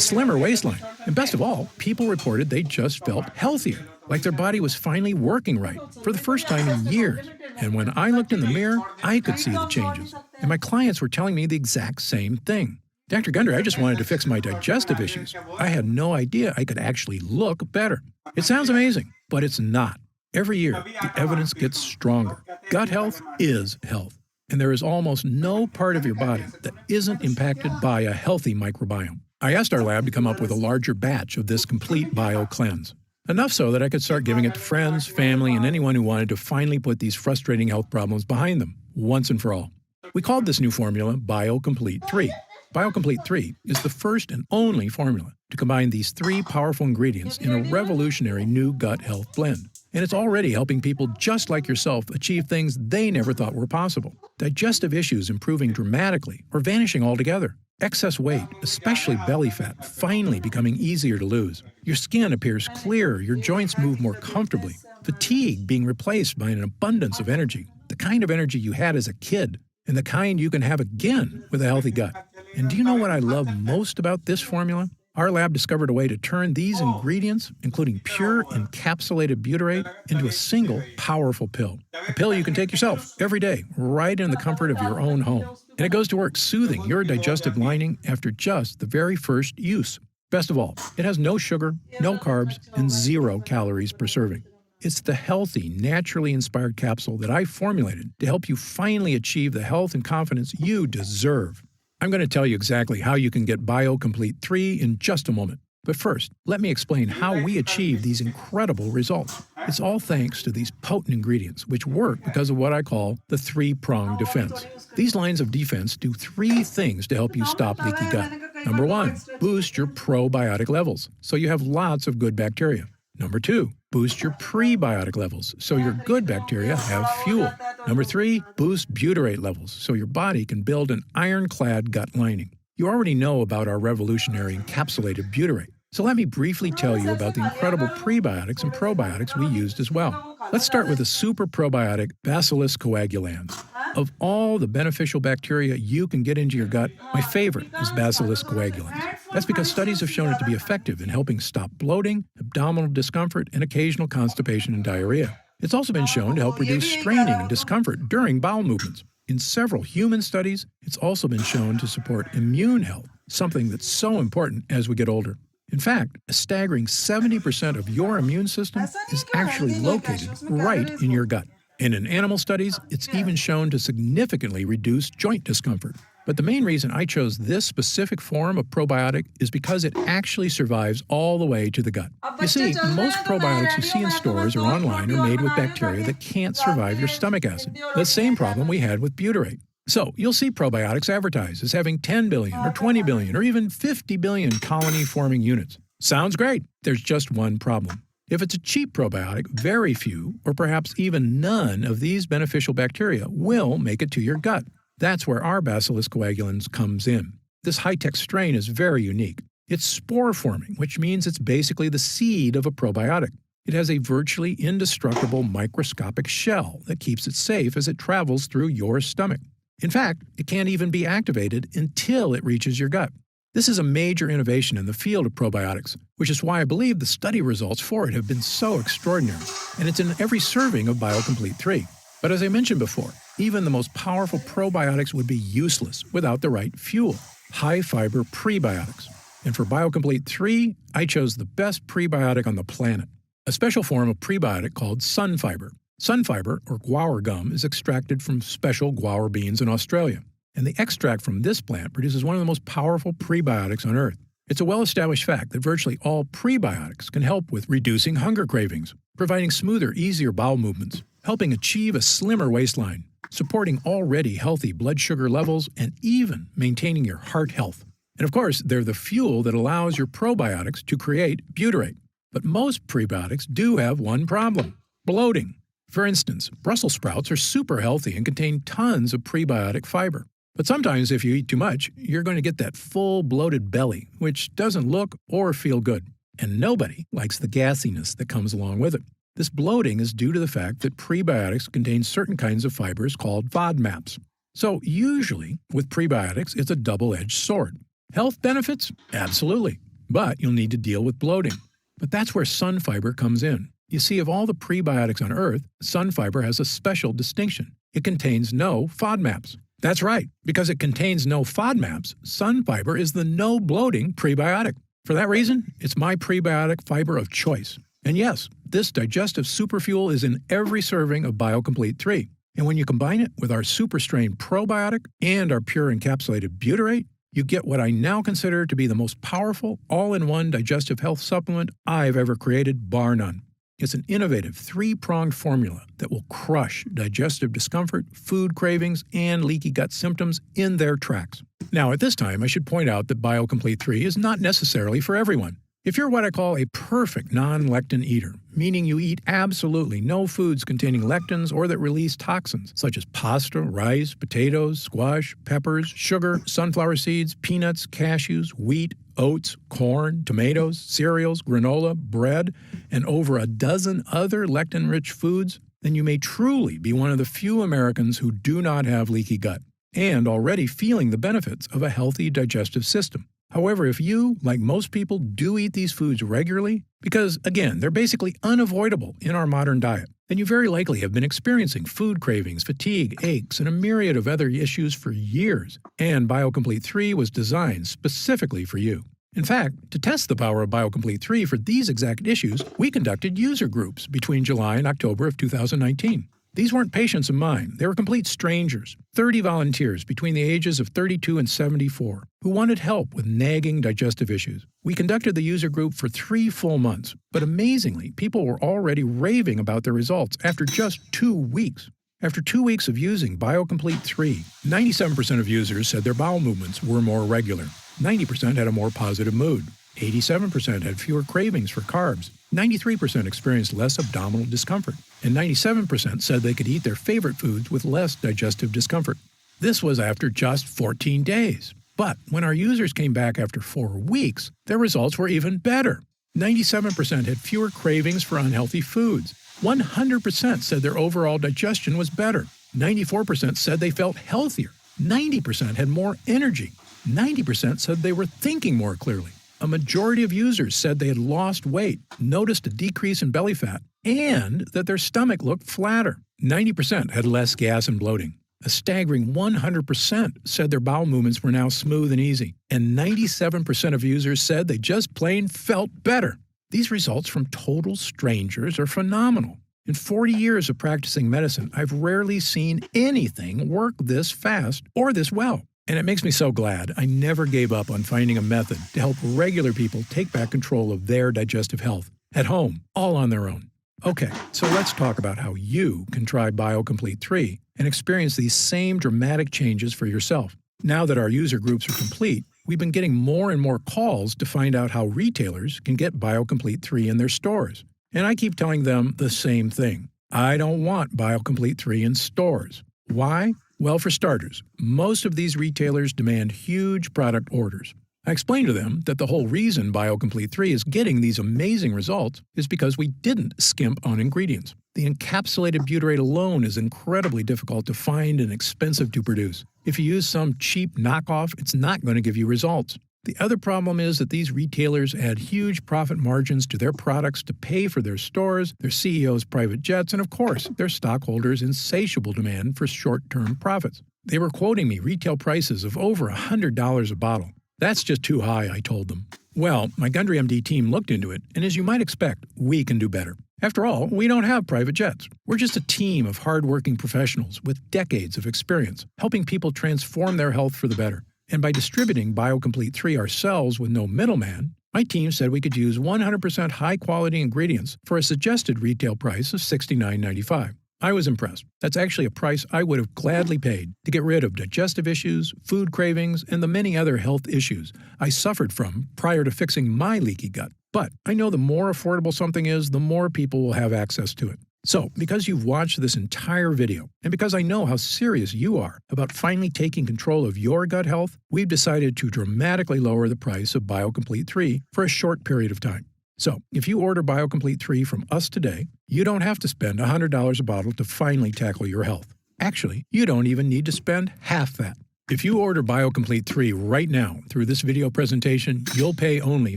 slimmer waistline, and best of all, people reported they just felt healthier, like their body was finally working right for the first time in years. And when I looked in the mirror, I could see the changes. And my clients were telling me the exact same thing. Dr. Gunder, I just wanted to fix my digestive issues. I had no idea I could actually look better. It sounds amazing, but it's not. Every year, the evidence gets stronger. Gut health is health, and there is almost no part of your body that isn't impacted by a healthy microbiome. I asked our lab to come up with a larger batch of this complete bio cleanse. Enough so that I could start giving it to friends, family, and anyone who wanted to finally put these frustrating health problems behind them, once and for all. We called this new formula BioComplete 3. BioComplete 3 is the first and only formula to combine these 3 powerful ingredients in a revolutionary new gut health blend. And it's already helping people just like yourself achieve things they never thought were possible. Digestive issues improving dramatically or vanishing altogether. Excess weight, especially belly fat, finally becoming easier to lose. Your skin appears clearer, your joints move more comfortably. Fatigue being replaced by an abundance of energy. The kind of energy you had as a kid, and the kind you can have again with a healthy gut. And do you know what I love most about this formula? Our lab discovered a way to turn these ingredients, including pure encapsulated butyrate, into a single powerful pill. A pill you can take yourself every day, right in the comfort of your own home. And it goes to work soothing your digestive lining after just the very first use. Best of all, it has no sugar, no carbs, and 0 calories per serving. It's the healthy, naturally inspired capsule that I formulated to help you finally achieve the health and confidence you deserve. I'm going to tell you exactly how you can get BioComplete 3 in just a moment. But first, let me explain how we achieve these incredible results. It's all thanks to these potent ingredients, which work because of what I call the 3-pronged defense. These lines of defense do 3 things to help you stop leaky gut. Number 1, boost your probiotic levels, so you have lots of good bacteria. Number 2, boost your prebiotic levels, so your good bacteria have fuel. Number 3, boost butyrate levels, so your body can build an ironclad gut lining. You already know about our revolutionary encapsulated butyrate, so let me briefly tell you about the incredible prebiotics and probiotics we used as well. Let's start with the super probiotic Bacillus coagulans. Of all the beneficial bacteria you can get into your gut, my favorite is Bacillus coagulans. That's because studies have shown it to be effective in helping stop bloating, abdominal discomfort, and occasional constipation and diarrhea. It's also been shown to help reduce straining and discomfort during bowel movements. In several human studies, it's also been shown to support immune health, something that's so important as we get older. In fact, a staggering 70% of your immune system is actually located right in your gut. And in animal studies, it's even shown to significantly reduce joint discomfort. But the main reason I chose this specific form of probiotic is because it actually survives all the way to the gut. You see, most probiotics you see in stores or online are made with bacteria that can't survive your stomach acid. The same problem we had with butyrate. So, you'll see probiotics advertised as having 10 billion or 20 billion or even 50 billion colony-forming units. Sounds great. There's just one problem. If it's a cheap probiotic, very few, or perhaps even none of these beneficial bacteria will make it to your gut. That's where our Bacillus coagulans comes in. This high-tech strain is very unique. It's spore-forming, which means it's basically the seed of a probiotic. It has a virtually indestructible microscopic shell that keeps it safe as it travels through your stomach. In fact, it can't even be activated until it reaches your gut. This is a major innovation in the field of probiotics, which is why I believe the study results for it have been so extraordinary, and it's in every serving of BioComplete 3. But as I mentioned before, even the most powerful probiotics would be useless without the right fuel, high-fiber prebiotics. And for BioComplete 3, I chose the best prebiotic on the planet, a special form of prebiotic called sunfiber. Sunfiber, or guar gum, is extracted from special guar beans in Australia. And the extract from this plant produces one of the most powerful prebiotics on Earth. It's a well-established fact that virtually all prebiotics can help with reducing hunger cravings, providing smoother, easier bowel movements, helping achieve a slimmer waistline, supporting already healthy blood sugar levels, and even maintaining your heart health. And of course, they're the fuel that allows your probiotics to create butyrate. But most prebiotics do have one problem: bloating. For instance, Brussels sprouts are super healthy and contain tons of prebiotic fiber. But sometimes if you eat too much, you're going to get that full bloated belly, which doesn't look or feel good. And nobody likes the gassiness that comes along with it. This bloating is due to the fact that prebiotics contain certain kinds of fibers called FODMAPs. So usually, with prebiotics, it's a double-edged sword. Health benefits? Absolutely. But you'll need to deal with bloating. But that's where sun fiber comes in. You see, of all the prebiotics on Earth, sun fiber has a special distinction. It contains no FODMAPs. That's right. Because it contains no FODMAPs, sun fiber is the no-bloating prebiotic. For that reason, it's my prebiotic fiber of choice. And yes, this digestive superfuel is in every serving of BioComplete 3. And when you combine it with our Super Strain probiotic and our pure encapsulated butyrate, you get what I now consider to be the most powerful all-in-one digestive health supplement I've ever created, bar none. It's an innovative three-pronged formula that will crush digestive discomfort, food cravings, and leaky gut symptoms in their tracks. Now, at this time, I should point out that BioComplete 3 is not necessarily for everyone. If you're what I call a perfect non-lectin eater, meaning you eat absolutely no foods containing lectins or that release toxins, such as pasta, rice, potatoes, squash, peppers, sugar, sunflower seeds, peanuts, cashews, wheat, oats, corn, tomatoes, cereals, granola, bread, and over a dozen other lectin-rich foods, then you may truly be one of the few Americans who do not have leaky gut and already feeling the benefits of a healthy digestive system. However, if you, like most people, do eat these foods regularly, because, again, they're basically unavoidable in our modern diet, then you very likely have been experiencing food cravings, fatigue, aches, and a myriad of other issues for years, and BioComplete 3 was designed specifically for you. In fact, to test the power of BioComplete 3 for these exact issues, we conducted user groups between July and October of 2019. These weren't patients of mine. They were complete strangers, 30 volunteers between the ages of 32 and 74, who wanted help with nagging digestive issues. We conducted the user group for 3 full months, but amazingly, people were already raving about their results after just 2 weeks. After 2 weeks of using BioComplete 3, 97% of users said their bowel movements were more regular. 90% had a more positive mood. 87% had fewer cravings for carbs. 93% experienced less abdominal discomfort. And 97% said they could eat their favorite foods with less digestive discomfort. This was after just 14 days. But when our users came back after 4 weeks, their results were even better. 97% had fewer cravings for unhealthy foods. 100% said their overall digestion was better. 94% said they felt healthier. 90% had more energy. 90% said they were thinking more clearly. A majority of users said they had lost weight, noticed a decrease in belly fat, and that their stomach looked flatter. 90% had less gas and bloating. A staggering 100% said their bowel movements were now smooth and easy. And 97% of users said they just plain felt better. These results from total strangers are phenomenal. In 40 years of practicing medicine, I've rarely seen anything work this fast or this well. And it makes me so glad I never gave up on finding a method to help regular people take back control of their digestive health, at home, all on their own. Okay, so let's talk about how you can try BioComplete 3 and experience these same dramatic changes for yourself. Now that our user groups are complete, we've been getting more and more calls to find out how retailers can get BioComplete 3 in their stores. And I keep telling them the same thing. I don't want BioComplete 3 in stores. Why? Well, for starters, most of these retailers demand huge product orders. I explained to them that the whole reason BioComplete 3 is getting these amazing results is because we didn't skimp on ingredients. The encapsulated butyrate alone is incredibly difficult to find and expensive to produce. If you use some cheap knockoff, it's not going to give you results. The other problem is that these retailers add huge profit margins to their products to pay for their stores, their CEOs' private jets, and of course, their stockholders' insatiable demand for short-term profits. They were quoting me retail prices of over $100 a bottle. That's just too high, I told them. Well, my Gundry MD team looked into it, and as you might expect, we can do better. After all, we don't have private jets. We're just a team of hardworking professionals with decades of experience, helping people transform their health for the better. And by distributing BioComplete 3 ourselves with no middleman, my team said we could use 100% high-quality ingredients for a suggested retail price of $69.95. I was impressed. That's actually a price I would have gladly paid to get rid of digestive issues, food cravings, and the many other health issues I suffered from prior to fixing my leaky gut. But I know the more affordable something is, the more people will have access to it. So, because you've watched this entire video, and because I know how serious you are about finally taking control of your gut health, we've decided to dramatically lower the price of BioComplete 3 for a short period of time. So, if you order BioComplete 3 from us today, you don't have to spend $100 a bottle to finally tackle your health. Actually, you don't even need to spend half that. If you order BioComplete 3 right now through this video presentation, you'll pay only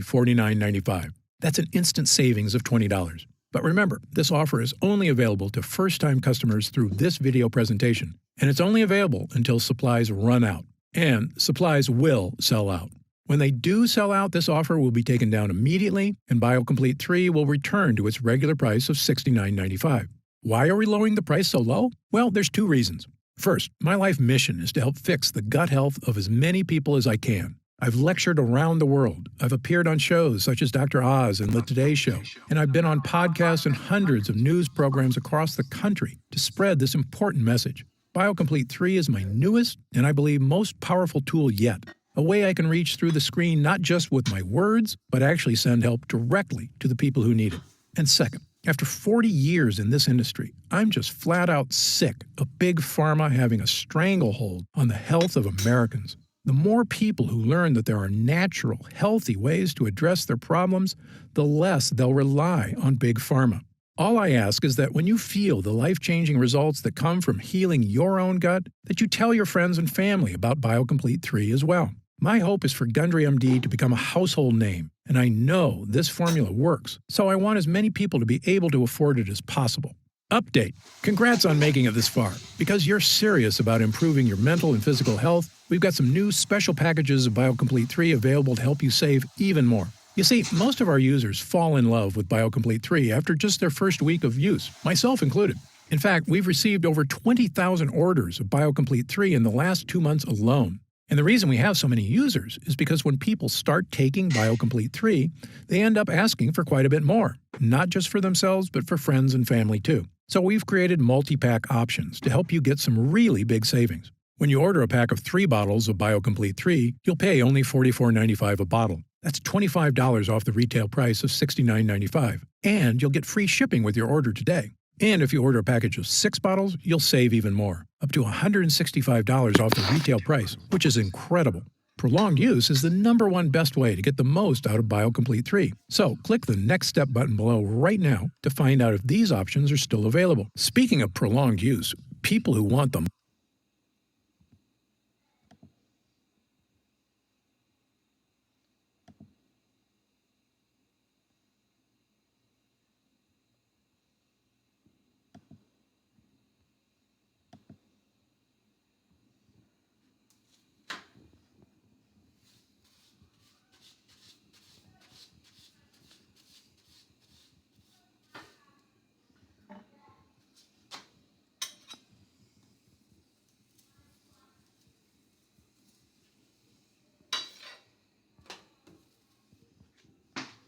$49.95. That's an instant savings of $20. But remember, this offer is only available to first-time customers through this video presentation, and it's only available until supplies run out. And supplies will sell out. When they do sell out, this offer will be taken down immediately, and BioComplete 3 will return to its regular price of $69.95. Why are we lowering the price so low? Well, there's two reasons. First, my life mission is to help fix the gut health of as many people as I can. I've lectured around the world. I've appeared on shows such as Dr. Oz and The Today Show, and I've been on podcasts and hundreds of news programs across the country to spread this important message. BioComplete 3 is my newest and I believe most powerful tool yet, a way I can reach through the screen not just with my words, but actually send help directly to the people who need it. And second, after 40 years in this industry, I'm just flat out sick of Big Pharma having a stranglehold on the health of Americans. The more people who learn that there are natural, healthy ways to address their problems, the less they'll rely on Big Pharma. All I ask is that when you feel the life-changing results that come from healing your own gut, that you tell your friends and family about BioComplete 3 as well. My hope is for Gundry MD to become a household name, and I know this formula works, so I want as many people to be able to afford it as possible. Update. Congrats on making it this far. Because you're serious about improving your mental and physical health, we've got some new special packages of BioComplete 3 available to help you save even more. You see, most of our users fall in love with BioComplete 3 after just their first week of use, myself included. In fact, we've received over 20,000 orders of BioComplete 3 in the last 2 months alone. And the reason we have so many users is because when people start taking BioComplete 3, they end up asking for quite a bit more, not just for themselves, but for friends and family too. So we've created multi-pack options to help you get some really big savings. When you order a pack of 3 bottles of BioComplete 3, you'll pay only $44.95 a bottle. That's $25 off the retail price of $69.95. And you'll get free shipping with your order today. And if you order a package of 6 bottles, you'll save even more, up to $165 off the retail price, which is incredible. Prolonged use is the #1 best way to get the most out of BioComplete 3. So click the Next Step button below right now to find out if these options are still available. Speaking of prolonged use, people who want them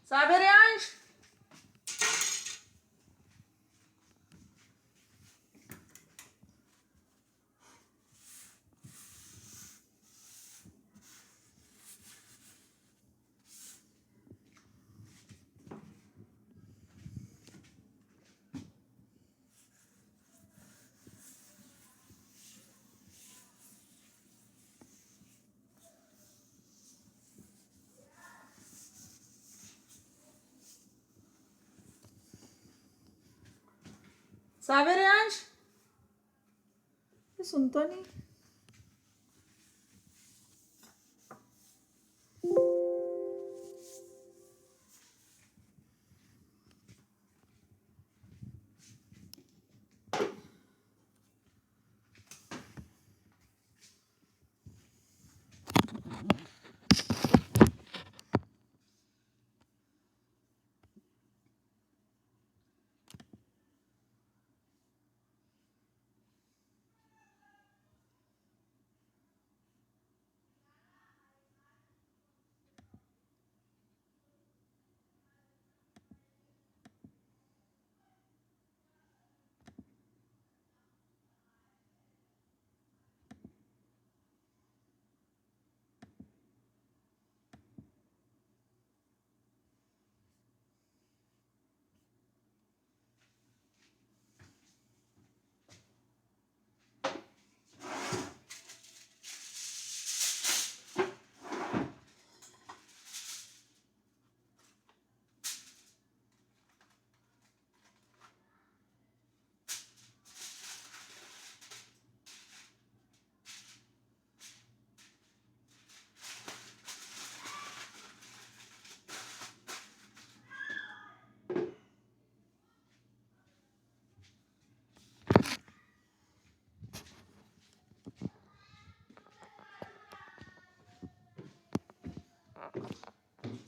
साबेरियांश साबेरियांश ये सुनता नहीं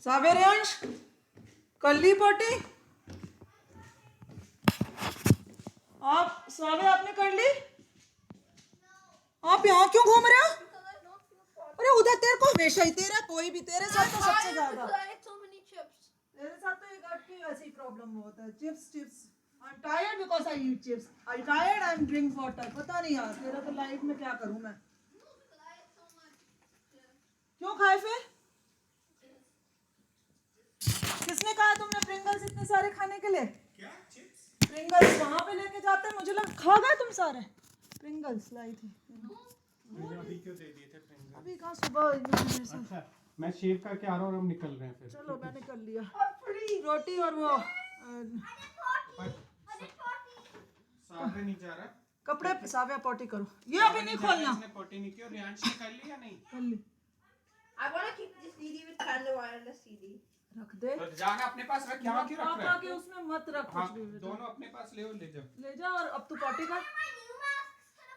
सावेरियांश कर ली potty? आप सावे आपने कर ली? आप यहाँ क्यों घूम रहे हो? अरे उधर तेरे को हमेशा ही तेरा कोई भी तेरे साथ तो सबसे ज्यादा तेरे साथ तो एक अटकी वैसी प्रॉब्लम होता है chips I'm tired because I eat chips. I'm tired and drink water. पता नहीं यार तेरा तो लाइफ में क्या करूँ मैं? क्यों खाए फिर? किसने कहा तुमने प्रिंगल्स इतने सारे खाने के लिए?
क्या चिप्स?
प्रिंगल्स वहाँ पे लेके जाते हैं मुझे लगा खा गए तुम सारे प्रिंगल्स लाई थी
अभी क्यों दे दिए थे फ्रेंड्स?
अभी कहाँ सुबह
अच्छा मैं शेव करके आ रहा हूँ और हम निकल रहे हैं फिर।
चलो मैंने कर लिया रोटी और वो
सावे नहीं जा रहा
कपड़े सावे पॉटी करो ये अभी नहीं खोलना
इसने पॉटी नहीं की और रियांश ने कर ली या नहीं?
कर ली
I want to keep this CD with kind of wireless CD.
रख दे
तो जाना अपने पास रख यहाँ क्यों रख रहा
पापा
है?
के उसमें मत रख
हाँ
कुछ भी
दोनों अपने पास ले और ले जाओ।
ले जा और अब तू पॉटी कर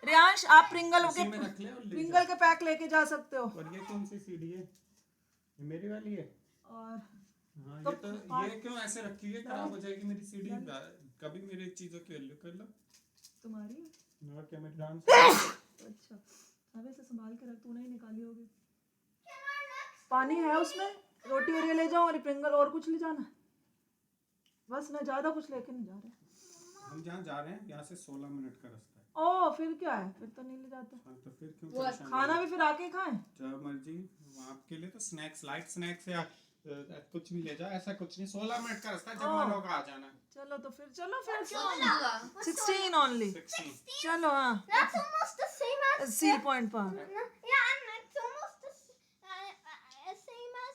रियांश आप प्रिंगल
उसी में रख ले और ले
प्रिंगल
जाओ।
के पैक लेके जा सकते हो
और ये कौन सी सीडी है? ये मेरी वाली है।
और
हाँ
तो
ये तो ये क्यों ऐसे रखी हुई है? खराब हो जाएगी मेरी सीडी। कभी मेरी चीजों की वैल्यू कर लो।
तुम्हारी
और क्या मेरी डांस?
अच्छा सावे से संभाल के रख तूने ही निकाली होगी पानी है उसमें रोटी और ये ले जाओ और प्रिंगल और कुछ ले जाना बस ना ज्यादा कुछ लेके नहीं जा रहे
हम जहाँ जा रहे हैं यहाँ से 16 मिनट का रास्ता है।
ओ फिर क्या है फिर तो नहीं ले जाते
हाँ तो फिर क्यों परेशान
खाना भी फिर आके खाएं
जब मर्जी। आपके लिए तो स्नैक्स लाइट स्नैक्स या कुछ भी ले जाओ ऐसा कुछ नहीं। 16 मिनट का रास्ता जब मन होगा आ जाना।
चलो फिर क्यों 16 only
16
चलो हाँ
That's almost the same as
Seal Point Park
yeah, and it's almost the same as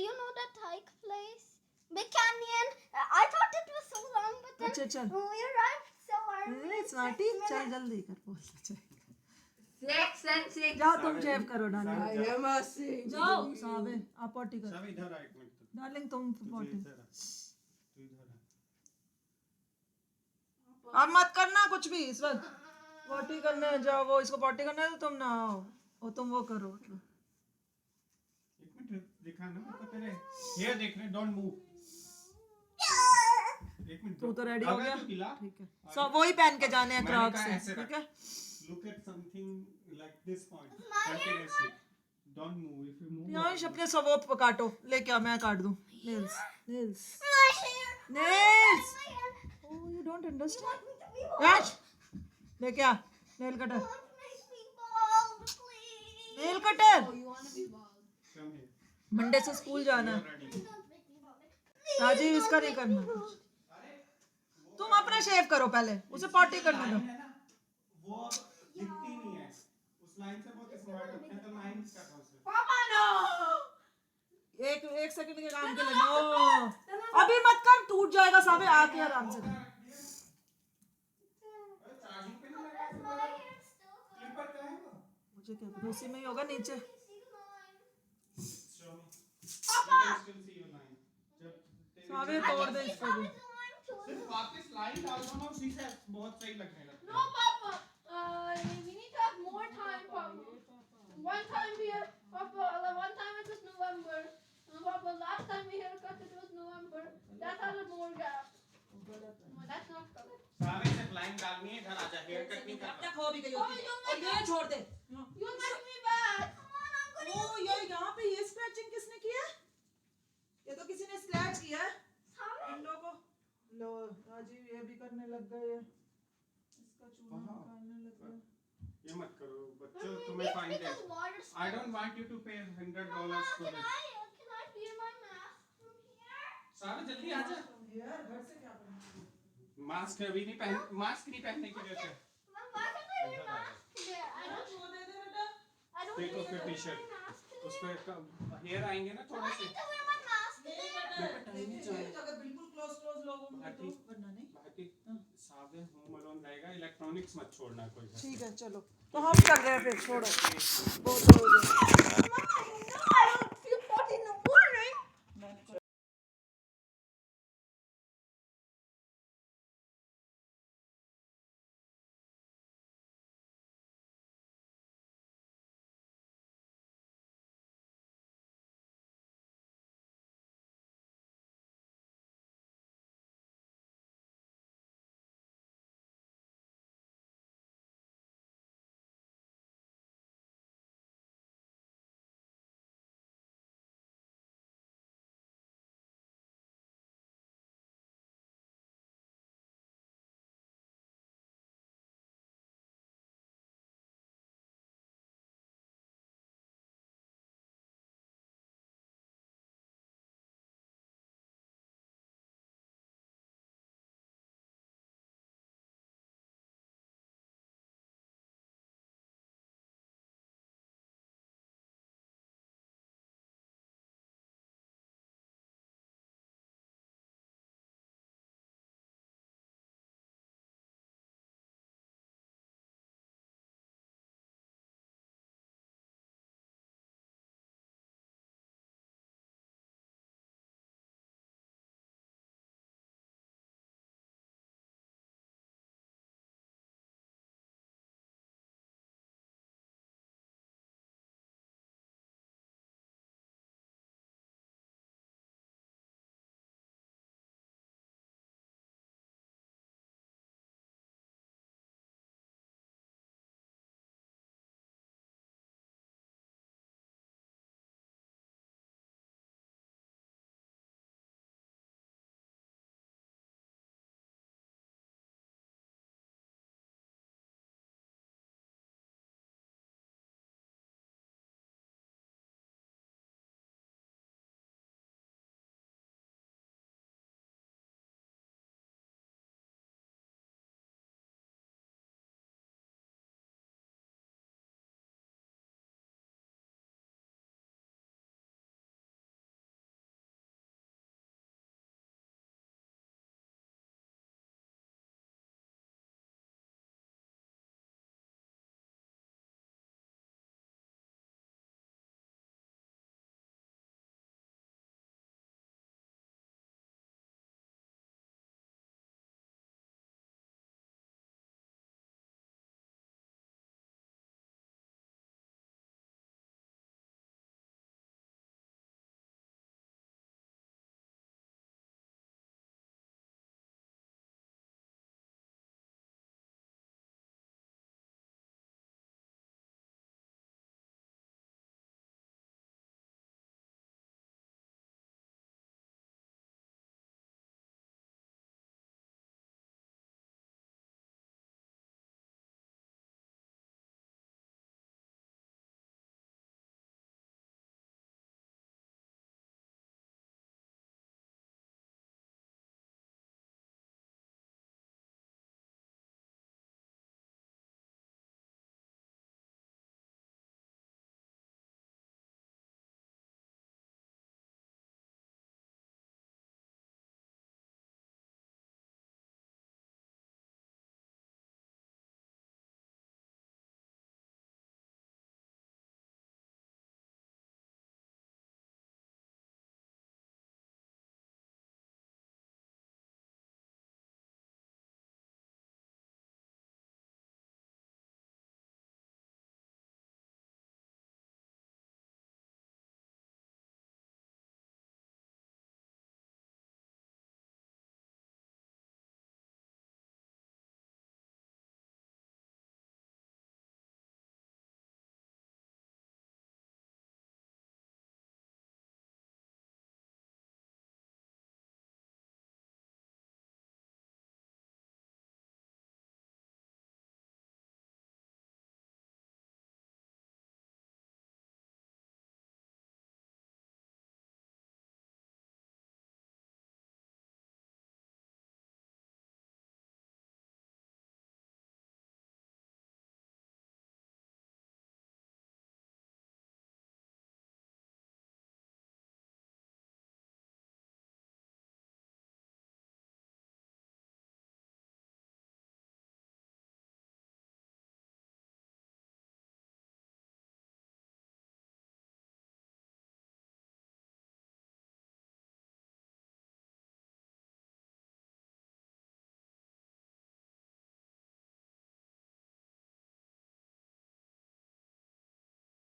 you know that hike place, Big Canyon. I thought it was so long, but then
अच्छा चल
we arrived so early.
it's naughty चल जल्दी कर बोल चल
Six and six.
जाओ तुम शेव करो darling
I am a six.
जाओ सावे आप पॉटी करो
सब इधर आ एक मिनट
डार्लिंग तुम
तू
पॉटी
इधर आ तू इधर
अब मत करना कुछ भी इस वक्त पॉटी करने जाओ वो इसको पॉटी करना है तो तुम ना आओ वो तुम वो करो
एक मिनट दिखा ना मेरे को तेरे हेयर देख रहे डोंट मूव। एक मिनट
तू तो रेडी हो गया
तो गिला
ठीक है सब वही पहन के जाने हैं
मैंने
क्रॉक्स
कहा
से
ऐसे
ठीक है
look at something like this point continuously don't move if you move
यहाँ अपने स्वोप पे काटो लेके आ मैं काट दूं nails nails
My hair.
Nails
My hair.
Oh you don't
You
understand
want me to be bald?
Raj लेके आ nail cutter
You want to make me bald, please?
Nail cutter
You want to be bald?
come here
Monday से school जाना
you're ready
Don't make me bald.
Rajiv इसका नहीं करना तुम अपना शेव करो पहले उसे पॉटी करने दो
है ना वो दिखती नहीं है उस लाइन से बहुत स्मार्ट होते हैं तो लाइन कर रहा हूं सिर्फ।
Papa, no!
एक सेकंड के काम के लिए नो अभी मत कर टूट जाएगा साबे आके आराम से कर
चार्जिंग पे नहीं लगा
My hair still good.
Clipper का है वो
मुझे क्या पता उसी में ही होगा नीचे
show me you can still see your line जब तेरी
साबे तोड़ दे इसको भी
सिर्फ वापस लाइन डाल दो ना उसी से बहुत सही लगने लगता
No, Papa. We need to have more time, Papa. One time here, Papa. One time it was November. Papa, last time we haircut it was November. That has a more gap. No, that's not correct.
सारे से line डालनी है इधर आजा hair cut नहीं
अब
करना
तक हो भी गई होती है और ये छोड़ दे
You make me bad.
ओ ये यहाँ पे ये स्क्रैचिंग किसने किया ये तो किसी ने स्क्रैच किया है इन लोगों लो राजीव ये भी करने लग गए इसका चूना निकालने लग गए
ये मत करो बच्चों तुम्हें फाइन है I don't want you to pay $100 for
Can
it
I wear my mask from here?
सारे जल्दी आजा
यार घर से क्या करना
मास्क अभी नहीं पहन मास्क नहीं पहनने की वजह से
Why can't I wear mask there? I don't
देखो
need
फिर
to
T
wear
shirt
my mask
उस
there.
पे हेयर आएंगे ना
I
थोड़े से
need to wear my mask there.
अगर बिल्कुल क्लोज लोग होंगे तो वरना नहीं
बाकी सावे होम अलोन रहेगा इलेक्ट्रॉनिक्स मत छोड़ना कोई
ठीक है चलो तो हम कर रहे हैं फिर छोड़ो बहुत हो गया